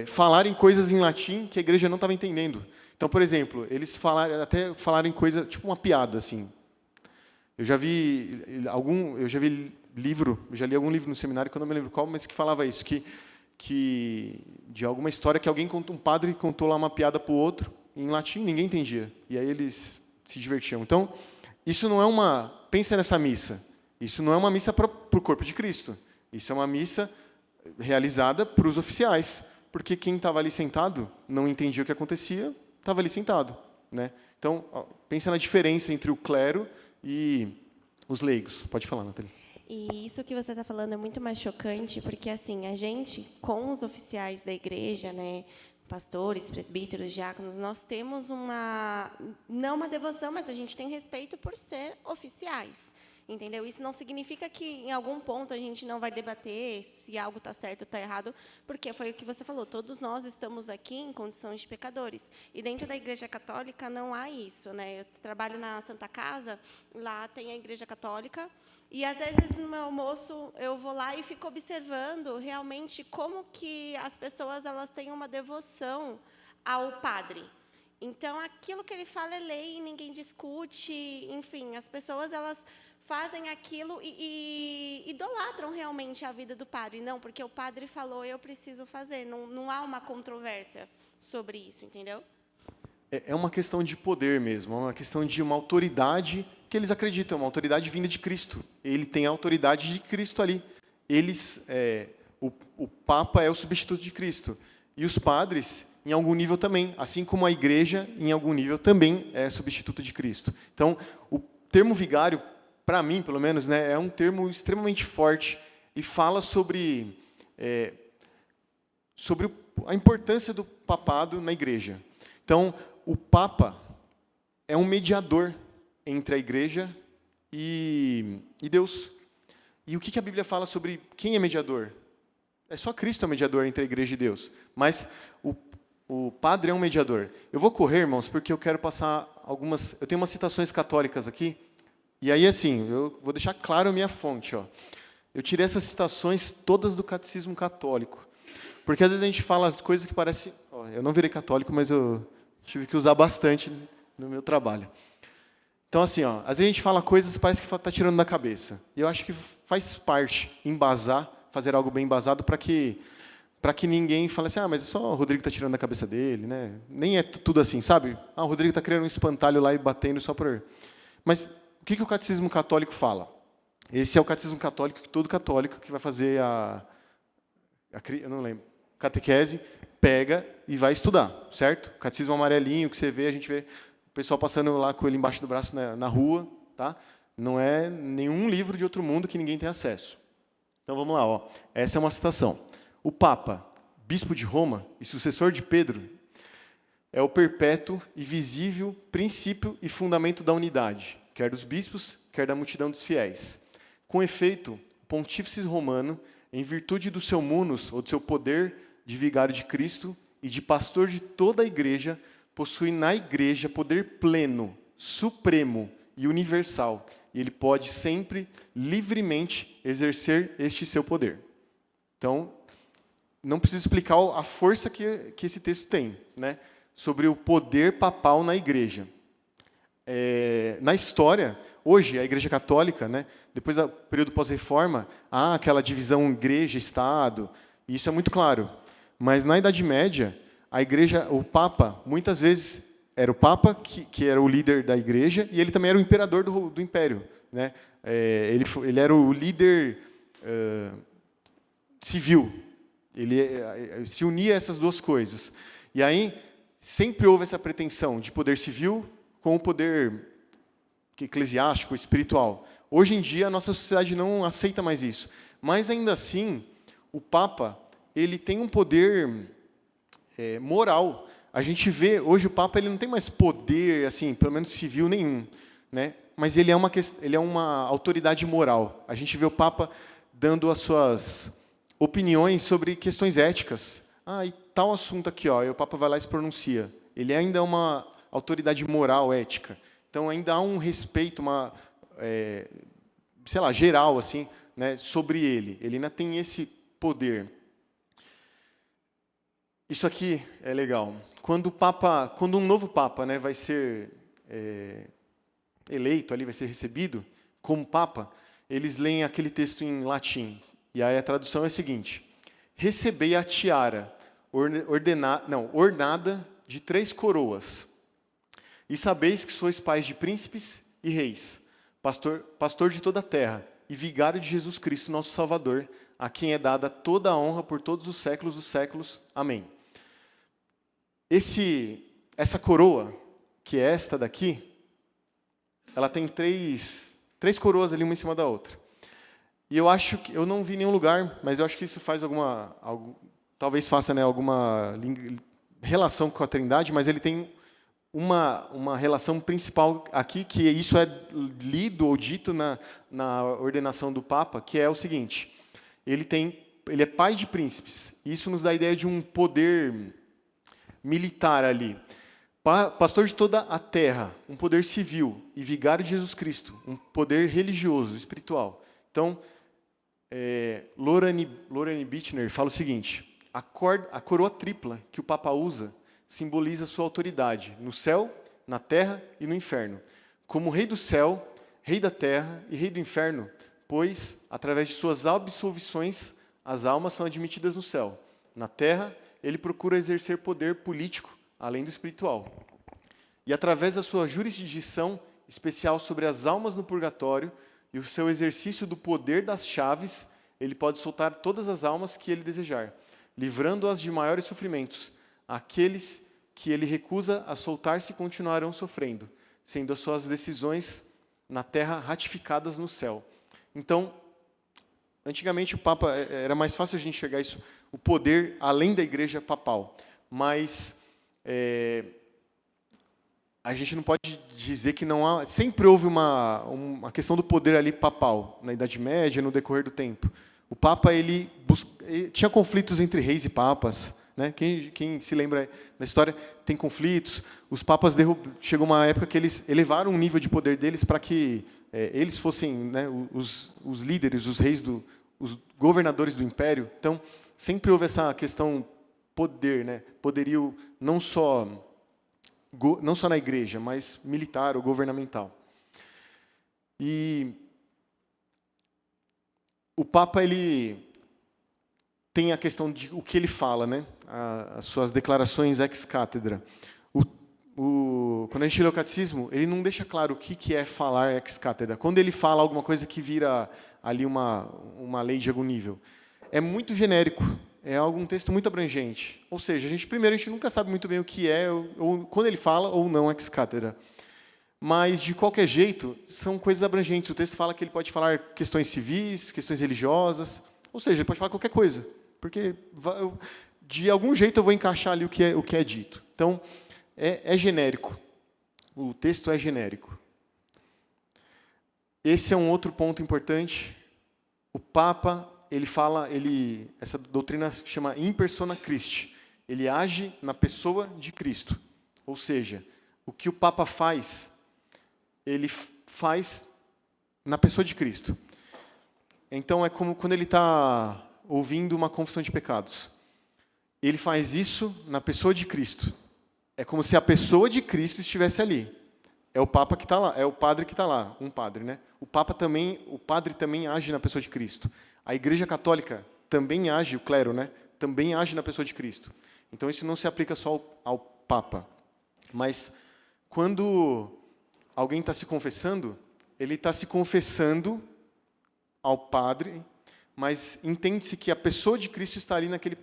falarem coisas em latim que a igreja não estava entendendo. Então, por exemplo, eles falaram coisa, tipo uma piada, assim. Eu já li algum livro no seminário, que eu não me lembro qual, mas que falava isso, que de alguma história que um padre contou lá uma piada para o outro, em latim, ninguém entendia. E aí eles se divertiam. Então, isso não é pensa nessa missa. Isso não é uma missa para o corpo de Cristo. Isso é uma missa realizada para os oficiais. Porque quem estava ali sentado não entendia o que acontecia, estava ali sentado. Né? Então, pensa na diferença entre o clero e os leigos. Pode falar, Nathalie. E isso que você está falando é muito mais chocante, porque assim, a gente, com os oficiais da igreja, né, pastores, presbíteros, diáconos, nós temos não uma devoção, mas a gente tem respeito por ser oficiais, entendeu? Isso não significa que em algum ponto a gente não vai debater se algo está certo ou está errado, porque foi o que você falou, todos nós estamos aqui em condições de pecadores. E dentro da Igreja Católica não há isso, né? Eu trabalho na Santa Casa, lá tem a Igreja Católica, e às vezes no meu almoço eu vou lá e fico observando realmente como que as pessoas elas têm uma devoção ao padre. Então aquilo que ele fala é lei, ninguém discute, enfim, as pessoas elas fazem aquilo e idolatram realmente a vida do padre. Não, porque o padre falou, eu preciso fazer. Não há uma controvérsia sobre isso, entendeu? É uma questão de poder mesmo, é uma questão de uma autoridade que eles acreditam, uma autoridade vinda de Cristo. Ele tem a autoridade de Cristo ali. O Papa é o substituto de Cristo. E os padres, em algum nível também, assim como a igreja, em algum nível, também é substituto de Cristo. Então, o termo vigário, para mim, pelo menos, né, é um termo extremamente forte e fala sobre a importância do papado na igreja. Então, o Papa é um mediador entre a igreja e Deus. E o que a Bíblia fala sobre quem é mediador? É só Cristo é o mediador entre a igreja e Deus. Mas o padre é um mediador. Eu vou correr, irmãos, porque eu quero passar eu tenho umas citações católicas aqui. E aí, assim, eu vou deixar claro a minha fonte. Ó. Eu tirei essas citações todas do Catecismo Católico. Porque às vezes a gente fala coisas que parece... eu não virei católico, mas eu tive que usar bastante no meu trabalho. Então, assim, às vezes a gente fala coisas que parece que está tirando da cabeça. E eu acho que faz parte embasar, fazer algo bem embasado para que ninguém fale assim, mas é só o Rodrigo está tirando da cabeça dele. Né? Nem é tudo assim, sabe? O Rodrigo está criando um espantalho lá e batendo só por... Mas o que o Catecismo Católico fala? Esse é o Catecismo Católico que todo católico que vai fazer eu não lembro, catequese, pega e vai estudar, certo? O catecismo amarelinho que você vê, a gente vê o pessoal passando lá com ele embaixo do braço na rua, tá? Não é nenhum livro de outro mundo que ninguém tem acesso. Então vamos lá, essa é uma citação. O Papa, bispo de Roma e sucessor de Pedro, é o perpétuo e visível princípio e fundamento da unidade, quer dos bispos, quer da multidão dos fiéis. Com efeito, o pontífice romano em virtude do seu munus, ou do seu poder de vigário de Cristo e de pastor de toda a igreja, possui na igreja poder pleno, supremo e universal, e ele pode sempre, livremente, exercer este seu poder. Então, não preciso explicar a força que esse texto tem, né, sobre o poder papal na igreja. Na história, hoje, a Igreja Católica, né, depois do período pós-reforma, há aquela divisão igreja-estado, e isso é muito claro. Mas, na Idade Média, a igreja, o Papa, muitas vezes, era o Papa, que era o líder da igreja, e ele também era o imperador do império. Né? Ele era o líder civil. Ele se unia a essas duas coisas. E aí, sempre houve essa pretensão de poder civil com o poder eclesiástico, espiritual. Hoje em dia, a nossa sociedade não aceita mais isso. Mas, ainda assim, o Papa ele tem um poder moral. A gente vê, hoje o Papa ele não tem mais poder, assim, pelo menos civil nenhum, né? Mas ele é uma autoridade moral. A gente vê o Papa dando as suas opiniões sobre questões éticas. E tal assunto aqui, ó, e o Papa vai lá e se pronuncia. Ele ainda é uma autoridade moral, ética. Então, ainda há um respeito, geral, assim, né, sobre ele. Ele ainda tem esse poder. Isso aqui é legal. Quando um novo Papa, né, vai ser eleito, ali vai ser recebido como Papa, eles leem aquele texto em latim. E aí a tradução é a seguinte: recebei a tiara ornada de 3 coroas. E sabeis que sois pais de príncipes e reis, pastor de toda a terra, e vigário de Jesus Cristo, nosso Salvador, a quem é dada toda a honra por todos os séculos dos séculos. Amém. Essa coroa, que é esta daqui, ela tem três coroas ali, uma em cima da outra. E eu não vi em nenhum lugar, mas eu acho que isso faz talvez faça, né, alguma relação com a Trindade, mas ele tem uma relação principal aqui, que isso é lido ou dito na ordenação do Papa, que é o seguinte: ele é pai de príncipes. Isso nos dá a ideia de um poder militar ali. Pastor de toda a terra, um poder civil, e vigário de Jesus Cristo, um poder religioso, espiritual. Então, Lorane Bittner fala o seguinte: a coroa tripla que o Papa usa simboliza sua autoridade no céu, na terra e no inferno, como rei do céu, rei da terra e rei do inferno, pois, através de suas absolvições, as almas são admitidas no céu. Na terra, ele procura exercer poder político, além do espiritual. E, através da sua jurisdição especial sobre as almas no purgatório e o seu exercício do poder das chaves, ele pode soltar todas as almas que ele desejar, livrando-as de maiores sofrimentos. Aqueles que ele recusa a soltar-se continuarão sofrendo, sendo as suas decisões na terra ratificadas no céu. Então, antigamente o Papa, era mais fácil a gente enxergar isso, o poder além da igreja papal. Mas a gente não pode dizer que não há... Sempre houve uma questão do poder ali papal, na Idade Média, no decorrer do tempo. O Papa ele tinha conflitos entre reis e papas. Né? Quem se lembra da história tem conflitos. Os papas chegou uma época que eles elevaram o nível de poder deles para que eles fossem, né, os líderes, os reis, os governadores do império. Então, sempre houve essa questão poder, né? Poderio não só na igreja, mas militar ou governamental. E o Papa ele tem a questão de o que ele fala, né? As suas declarações ex cátedra. Quando a gente lê o catecismo, ele não deixa claro o que é falar ex cátedra. Quando ele fala alguma coisa que vira ali uma lei de algum nível, é muito genérico. É algum texto muito abrangente. Ou seja, a gente nunca sabe muito bem o que é, ou quando ele fala ou não ex cátedra. Mas, de qualquer jeito, são coisas abrangentes. O texto fala que ele pode falar questões civis, questões religiosas, ou seja, ele pode falar qualquer coisa, porque de algum jeito eu vou encaixar ali o que é dito. Então, é genérico. O texto é genérico. Esse é um outro ponto importante. O Papa essa doutrina chama in persona Christi. Ele age na pessoa de Cristo. Ou seja, o que o Papa faz, ele faz na pessoa de Cristo. Então, é como quando ele está ouvindo uma confissão de pecados. Ele faz isso na pessoa de Cristo. É como se a pessoa de Cristo estivesse ali. É o Papa que está lá, é o padre que está lá, um padre, né? O padre também age na pessoa de Cristo. A Igreja Católica também age, o clero, né? Também age na pessoa de Cristo. Então, isso não se aplica só ao Papa. Mas, quando alguém está se confessando, ele está se confessando ao padre, mas entende-se que a pessoa de Cristo está ali naquele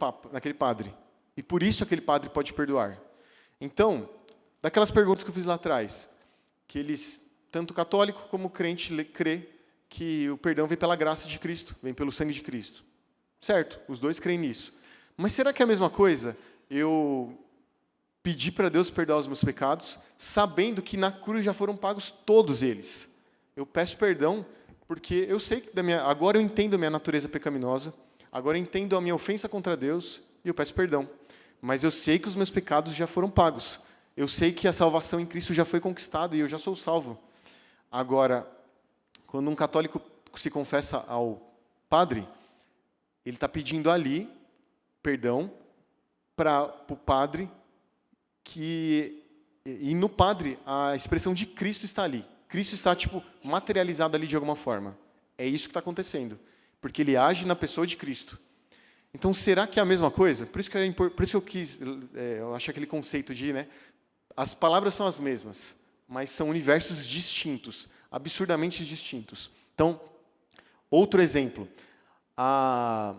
padre. E por isso aquele padre pode perdoar. Então, daquelas perguntas que eu fiz lá atrás, que eles, tanto católico como crente, crê que o perdão vem pela graça de Cristo, vem pelo sangue de Cristo. Certo, os dois creem nisso. Mas será que é a mesma coisa eu pedir para Deus perdoar os meus pecados, sabendo que na cruz já foram pagos todos eles? Eu peço perdão porque eu sei que agora eu entendo a minha natureza pecaminosa, agora eu entendo a minha ofensa contra Deus e eu peço perdão. Mas eu sei que os meus pecados já foram pagos. Eu sei que a salvação em Cristo já foi conquistada e eu já sou salvo. Agora, quando um católico se confessa ao padre, ele está pedindo ali perdão para o padre, e no padre a expressão de Cristo está ali. Cristo está materializado ali de alguma forma. É isso que está acontecendo, porque ele age na pessoa de Cristo. Então, será que é a mesma coisa? Por isso que eu quis, eu acho aquele conceito de, né, as palavras são as mesmas, mas são universos distintos, absurdamente distintos. Então, outro exemplo, a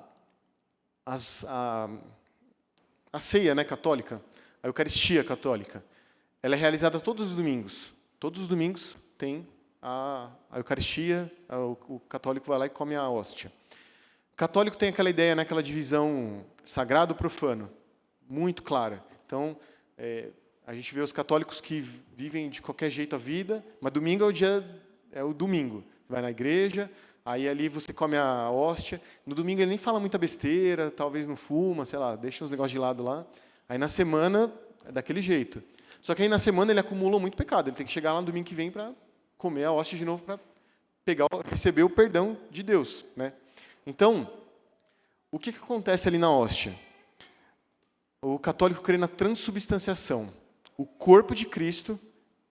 ceia, né, católica, a Eucaristia católica, ela é realizada todos os domingos. Todos os domingos tem a Eucaristia, o católico vai lá e come a hóstia. O católico tem aquela ideia, né, aquela divisão sagrado-profano, muito clara. Então, a gente vê os católicos que vivem de qualquer jeito a vida, mas domingo é o domingo. Vai na igreja, aí ali você come a hóstia. No domingo ele nem fala muita besteira, talvez não fuma, sei lá, deixa os negócios de lado lá. Aí na semana é daquele jeito. Só que aí na semana ele acumula muito pecado. Ele tem que chegar lá no domingo que vem para comer a hóstia de novo, para receber o perdão de Deus, né? Então, o que acontece ali na hóstia? O católico crê na transubstanciação. O corpo de Cristo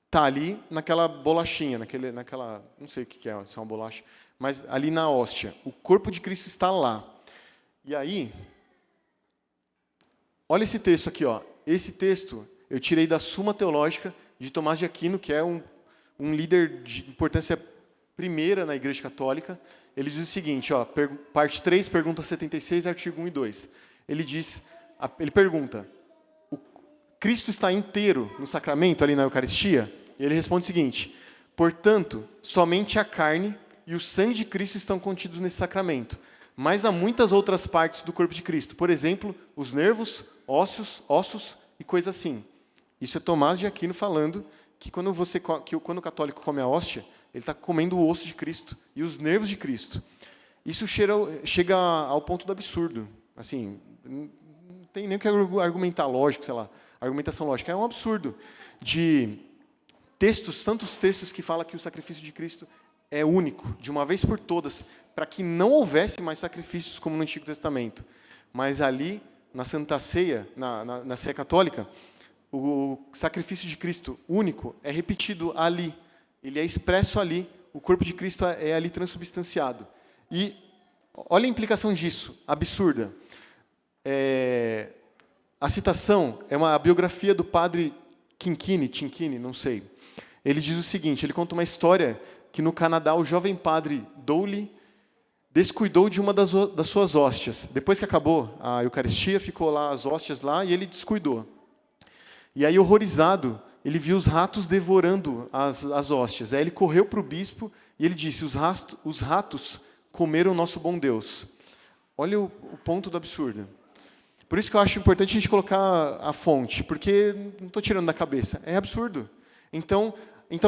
está ali naquela bolachinha, naquela, não sei o que é, se é uma bolacha, mas ali na hóstia. O corpo de Cristo está lá. E aí, olha esse texto aqui, ó. Esse texto eu tirei da Suma Teológica de Tomás de Aquino, que é um líder de importância primeira na Igreja Católica. Ele diz o seguinte, ó, parte 3, pergunta 76, artigo 1 e 2. Ele pergunta, o Cristo está inteiro no sacramento, ali na Eucaristia? E ele responde o seguinte, portanto, somente a carne e o sangue de Cristo estão contidos nesse sacramento, mas há muitas outras partes do corpo de Cristo, por exemplo, os nervos, ossos e coisas assim. Isso é Tomás de Aquino falando que quando o católico come a hóstia, ele está comendo o osso de Cristo e os nervos de Cristo. Isso chega ao ponto do absurdo. Assim, não tem nem o que argumentar lógico, sei lá, argumentação lógica. É um absurdo de tantos textos que falam que o sacrifício de Cristo é único, de uma vez por todas, para que não houvesse mais sacrifícios como no Antigo Testamento. Mas ali, na Santa Ceia, na Ceia Católica, o sacrifício de Cristo único é repetido ali. Ele é expresso ali. O corpo de Cristo é ali transubstanciado. E olha a implicação disso, absurda. A citação é uma biografia do padre Tinkini, não sei. Ele diz o seguinte, ele conta uma história que no Canadá o jovem padre Dowley descuidou de uma das suas hóstias. Depois que acabou a Eucaristia, ficou lá as hóstias lá e ele descuidou. E aí, horrorizado, ele viu os ratos devorando as hóstias. Aí ele correu para o bispo e ele disse, os ratos comeram o nosso bom Deus. Olha o ponto do absurdo. Por isso que eu acho importante a gente colocar a fonte, porque não estou tirando da cabeça, é absurdo. Então,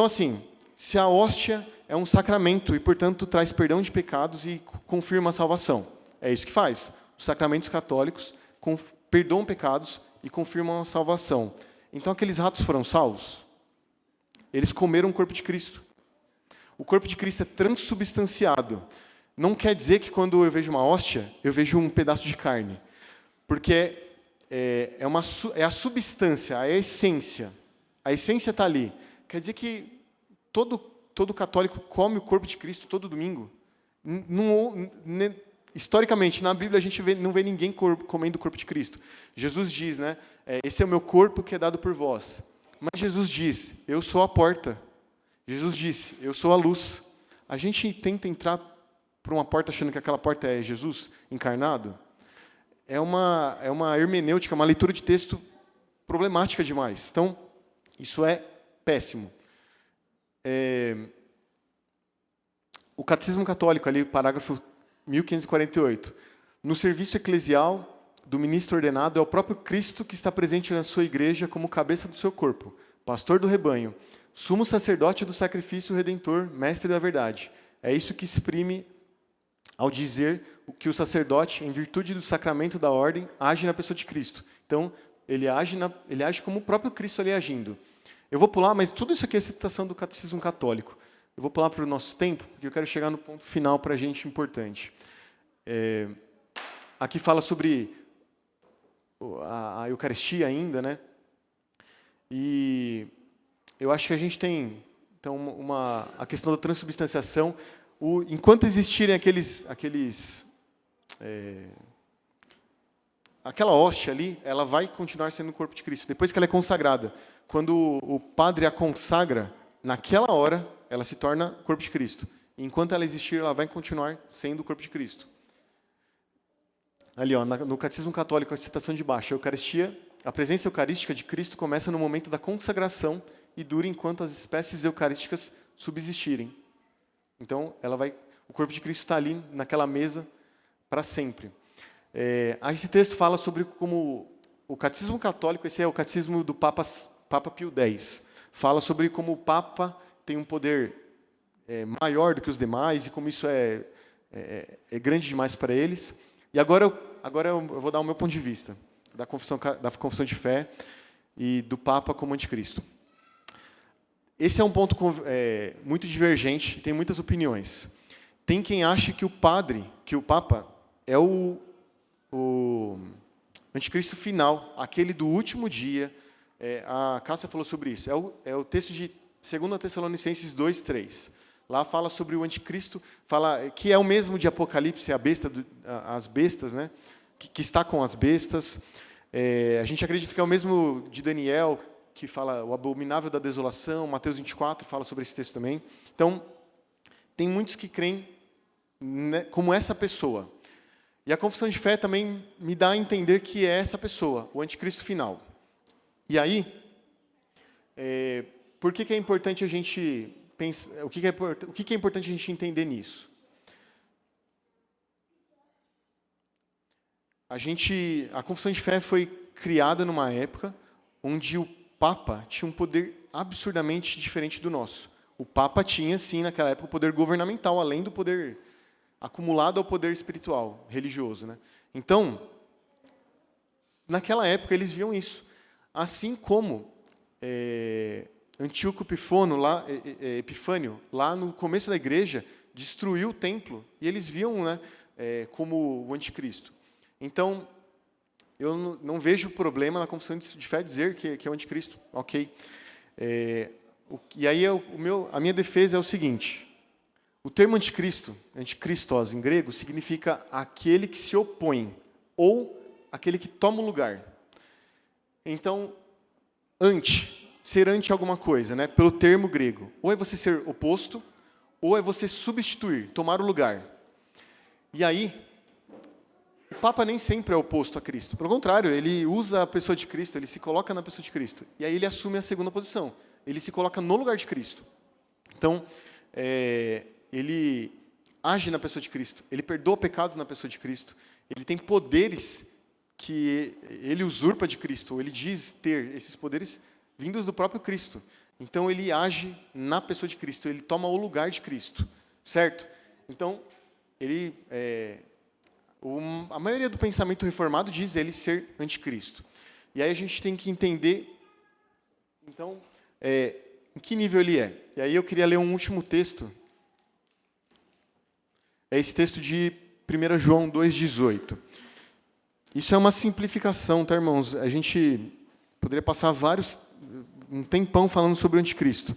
assim, se a hóstia é um sacramento e, portanto, traz perdão de pecados e confirma a salvação, É isso que faz. Os sacramentos católicos perdoam pecados e confirmam a salvação. Então, aqueles ratos foram salvos? Eles comeram o corpo de Cristo. O corpo de Cristo é transubstanciado. Não quer dizer que quando eu vejo uma hóstia, eu vejo um pedaço de carne. Porque é a substância, a essência. A essência está ali. Quer dizer que todo católico come o corpo de Cristo todo domingo? Historicamente, na Bíblia, a gente não vê ninguém comendo o corpo de Cristo. Jesus diz, né? Esse é o meu corpo que é dado por vós. Mas Jesus diz, eu sou a porta. Jesus disse, eu sou a luz. A gente tenta entrar por uma porta achando que aquela porta é Jesus encarnado. É uma hermenêutica, uma leitura de texto problemática demais. Então, isso é péssimo. O Catecismo Católico, ali, parágrafo 1548. No serviço eclesial do ministro ordenado é o próprio Cristo que está presente na sua igreja como cabeça do seu corpo, pastor do rebanho, sumo sacerdote do sacrifício redentor, mestre da verdade. É isso que exprime ao dizer que o sacerdote, em virtude do sacramento da ordem, age na pessoa de Cristo. Então, ele age como o próprio Cristo ali agindo. Eu vou pular, mas tudo isso aqui é citação do Catecismo Católico. Eu vou pular para o nosso tempo, porque eu quero chegar no ponto final para a gente importante. Aqui fala sobre a Eucaristia ainda, né? E eu acho que a gente tem então a questão da transubstanciação. Enquanto existirem aquela hóstia ali, ela vai continuar sendo o corpo de Cristo. Depois que ela é consagrada, quando o padre a consagra, naquela hora, ela se torna o corpo de Cristo. E enquanto ela existir, ela vai continuar sendo o corpo de Cristo. Ali, ó, no Catecismo Católico, a citação de baixo, a presença eucarística de Cristo começa no momento da consagração e dura enquanto as espécies eucarísticas subsistirem. Então, o corpo de Cristo está ali, naquela mesa, para sempre. Esse texto fala sobre como o Catecismo Católico, esse é o Catecismo do Papa Pio X, fala sobre como o Papa tem um poder maior do que os demais e como isso é grande demais para eles. E agora eu vou dar o meu ponto de vista da confissão de fé e do Papa como anticristo. Esse é um ponto muito divergente, tem muitas opiniões. Tem quem ache que o Papa é o anticristo final, aquele do último dia. A Cássia falou sobre isso. É o texto de 2 Tessalonicenses 2:3. Lá fala sobre o anticristo, fala que é o mesmo de Apocalipse, as bestas, né? Que está com as bestas. A gente acredita que é o mesmo de Daniel, que fala o abominável da desolação. Mateus 24 fala sobre esse texto também. Então, tem muitos que creem como essa pessoa. E a confissão de fé também me dá a entender que é essa pessoa, o anticristo final. E aí, por que é importante a gente pensar, o que é importante a gente entender nisso? A confissão de fé foi criada numa época onde o Papa tinha um poder absurdamente diferente do nosso. O Papa tinha, sim, naquela época, o poder governamental, além do poder acumulado ao poder espiritual, religioso, né? Então, naquela época, eles viam isso. Assim como Antíoco Epifânio, lá no começo da igreja, destruiu o templo, e eles viam, né, como o anticristo. Então, eu não vejo problema na confissão de fé dizer que é o anticristo, ok? E aí a minha defesa é o seguinte: o termo anticristo, antikristos em grego, significa aquele que se opõe, ou aquele que toma o lugar. Então, ser ante alguma coisa, né? Pelo termo grego. Ou é você ser oposto, ou é você substituir, tomar o lugar. E aí, o Papa nem sempre é oposto a Cristo. Pelo contrário, ele usa a pessoa de Cristo, ele se coloca na pessoa de Cristo. E aí ele assume a segunda posição. Ele se coloca no lugar de Cristo. Então, ele age na pessoa de Cristo. Ele perdoa pecados na pessoa de Cristo. Ele tem poderes que ele usurpa de Cristo. Ou ele diz ter esses poderes vindos do próprio Cristo. Então, ele age na pessoa de Cristo. Ele toma o lugar de Cristo. Certo? Então, A maioria do pensamento reformado diz ele ser anticristo. E aí a gente tem que entender, então, em que nível ele é. E aí eu queria ler um último texto. É esse texto de 1 João 2,18. Isso é uma simplificação, tá, irmãos? A gente poderia passar um tempão falando sobre o anticristo.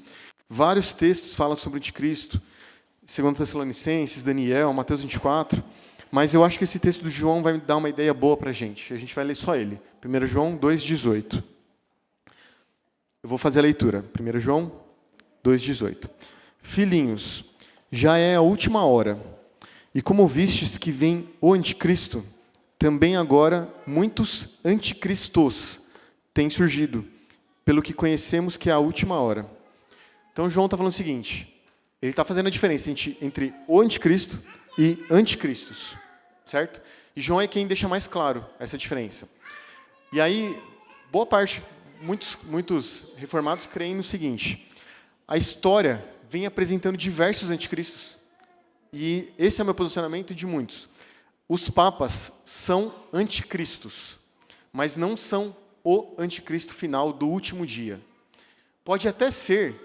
Vários textos falam sobre o anticristo. 2 Tessalonicenses, Daniel, Mateus 24. Mas eu acho que esse texto do João vai dar uma ideia boa para a gente. A gente vai ler só ele. 1 João 2,18. Eu vou fazer a leitura. 1 João 2,18. Filhinhos, já é a última hora. E como vistes que vem o anticristo, também agora muitos anticristos têm surgido, pelo que conhecemos que é a última hora. Então João está falando o seguinte, ele está fazendo a diferença entre o anticristo e anticristos, certo? E João é quem deixa mais claro essa diferença. E aí, boa parte, muitos reformados creem no seguinte, a história vem apresentando diversos anticristos, e esse é o meu posicionamento de muitos. Os papas são anticristos, mas não são o anticristo final do último dia. Pode até ser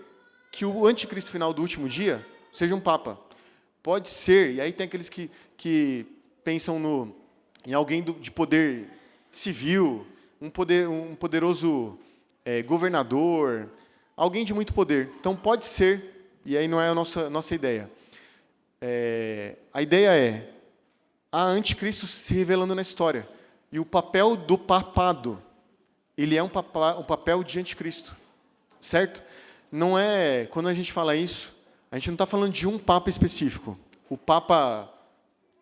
que o anticristo final do último dia seja um papa. Pode ser, e aí tem aqueles que pensam em alguém de poder civil, um poderoso governador, alguém de muito poder. Então pode ser, e aí não é a nossa ideia. A ideia é há anticristo se revelando na história. E o papel do papado, ele é um papel de anticristo. Certo? Não é, quando a gente fala isso, a gente não está falando de um papa específico. O Papa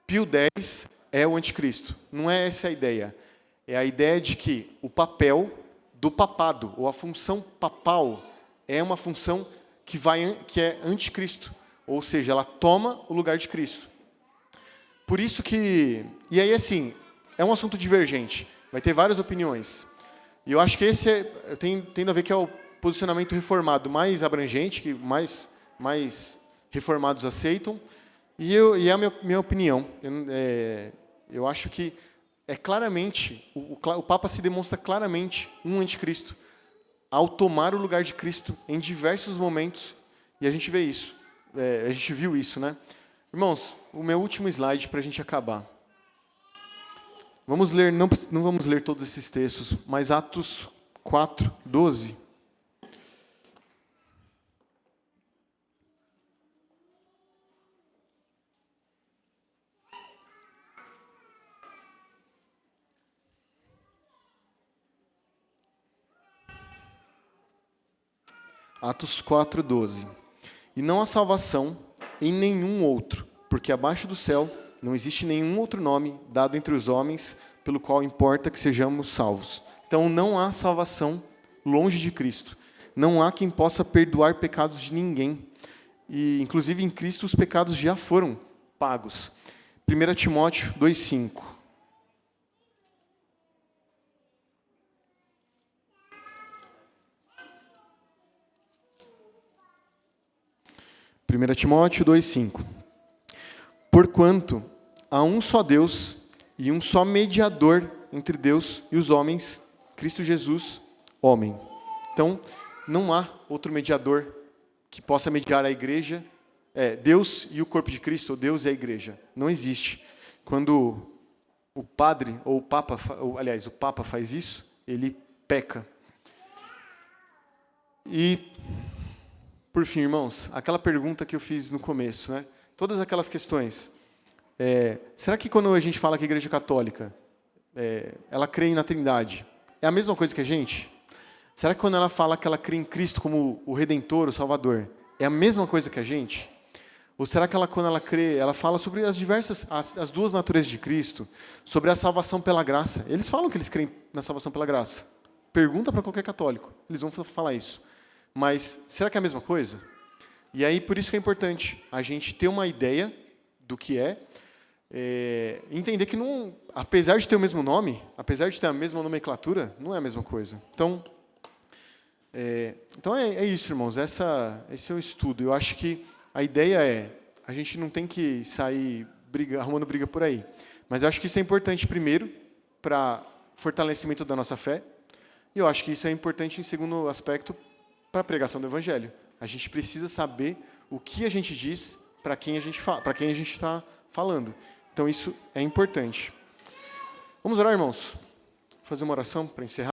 Pio X é o anticristo. Não é essa a ideia. É a ideia de que o papel do papado, ou a função papal, é uma função que é anticristo. Ou seja, ela toma o lugar de Cristo. Por isso que... E aí, assim, é um assunto divergente. Vai ter várias opiniões. E eu acho que esse tem a ver que é o posicionamento reformado mais abrangente, que mais reformados aceitam. E é a minha opinião. Eu acho que é claramente... O Papa se demonstra claramente um anticristo ao tomar o lugar de Cristo em diversos momentos. E a gente vê isso. A gente viu isso, né? Irmãos, o meu último slide para a gente acabar. Vamos ler, não vamos ler todos esses textos, mas Atos 4, 12. Atos 4, 12. E não há salvação em nenhum outro, porque abaixo do céu não existe nenhum outro nome dado entre os homens pelo qual importa que sejamos salvos. Então não há salvação longe de Cristo. Não há quem possa perdoar pecados de ninguém. E inclusive em Cristo os pecados já foram pagos. 1 Timóteo 2,5. Timóteo 2,5. Porquanto há um só Deus e um só mediador entre Deus e os homens, Cristo Jesus, homem. Então, não há outro mediador que possa mediar a igreja. Deus e o corpo de Cristo, ou Deus e a igreja. Não existe. Quando o padre ou o papa, aliás, o papa faz isso, ele peca. E, por fim, irmãos, aquela pergunta que eu fiz no começo, né? Todas aquelas questões. Será que quando a gente fala que a Igreja Católica, ela crê na Trindade, é a mesma coisa que a gente? Será que quando ela fala que ela crê em Cristo como o Redentor, o Salvador, é a mesma coisa que a gente? Ou será que quando ela crê, ela fala sobre as duas naturezas de Cristo, sobre a salvação pela graça? Eles falam que eles creem na salvação pela graça. Pergunta para qualquer católico, eles vão falar isso. Mas será que é a mesma coisa? E aí, por isso que é importante a gente ter uma ideia do que entender que, não, apesar de ter o mesmo nome, apesar de ter a mesma nomenclatura, não é a mesma coisa. Então é isso, irmãos. Esse é o estudo. Eu acho que a ideia a gente não tem que sair arrumando briga por aí. Mas eu acho que isso é importante, primeiro, para fortalecimento da nossa fé. E eu acho que isso é importante, em segundo aspecto, para a pregação do Evangelho. A gente precisa saber o que a gente diz para quem a gente está falando. Então, isso é importante. Vamos orar, irmãos? Vou fazer uma oração para encerrar.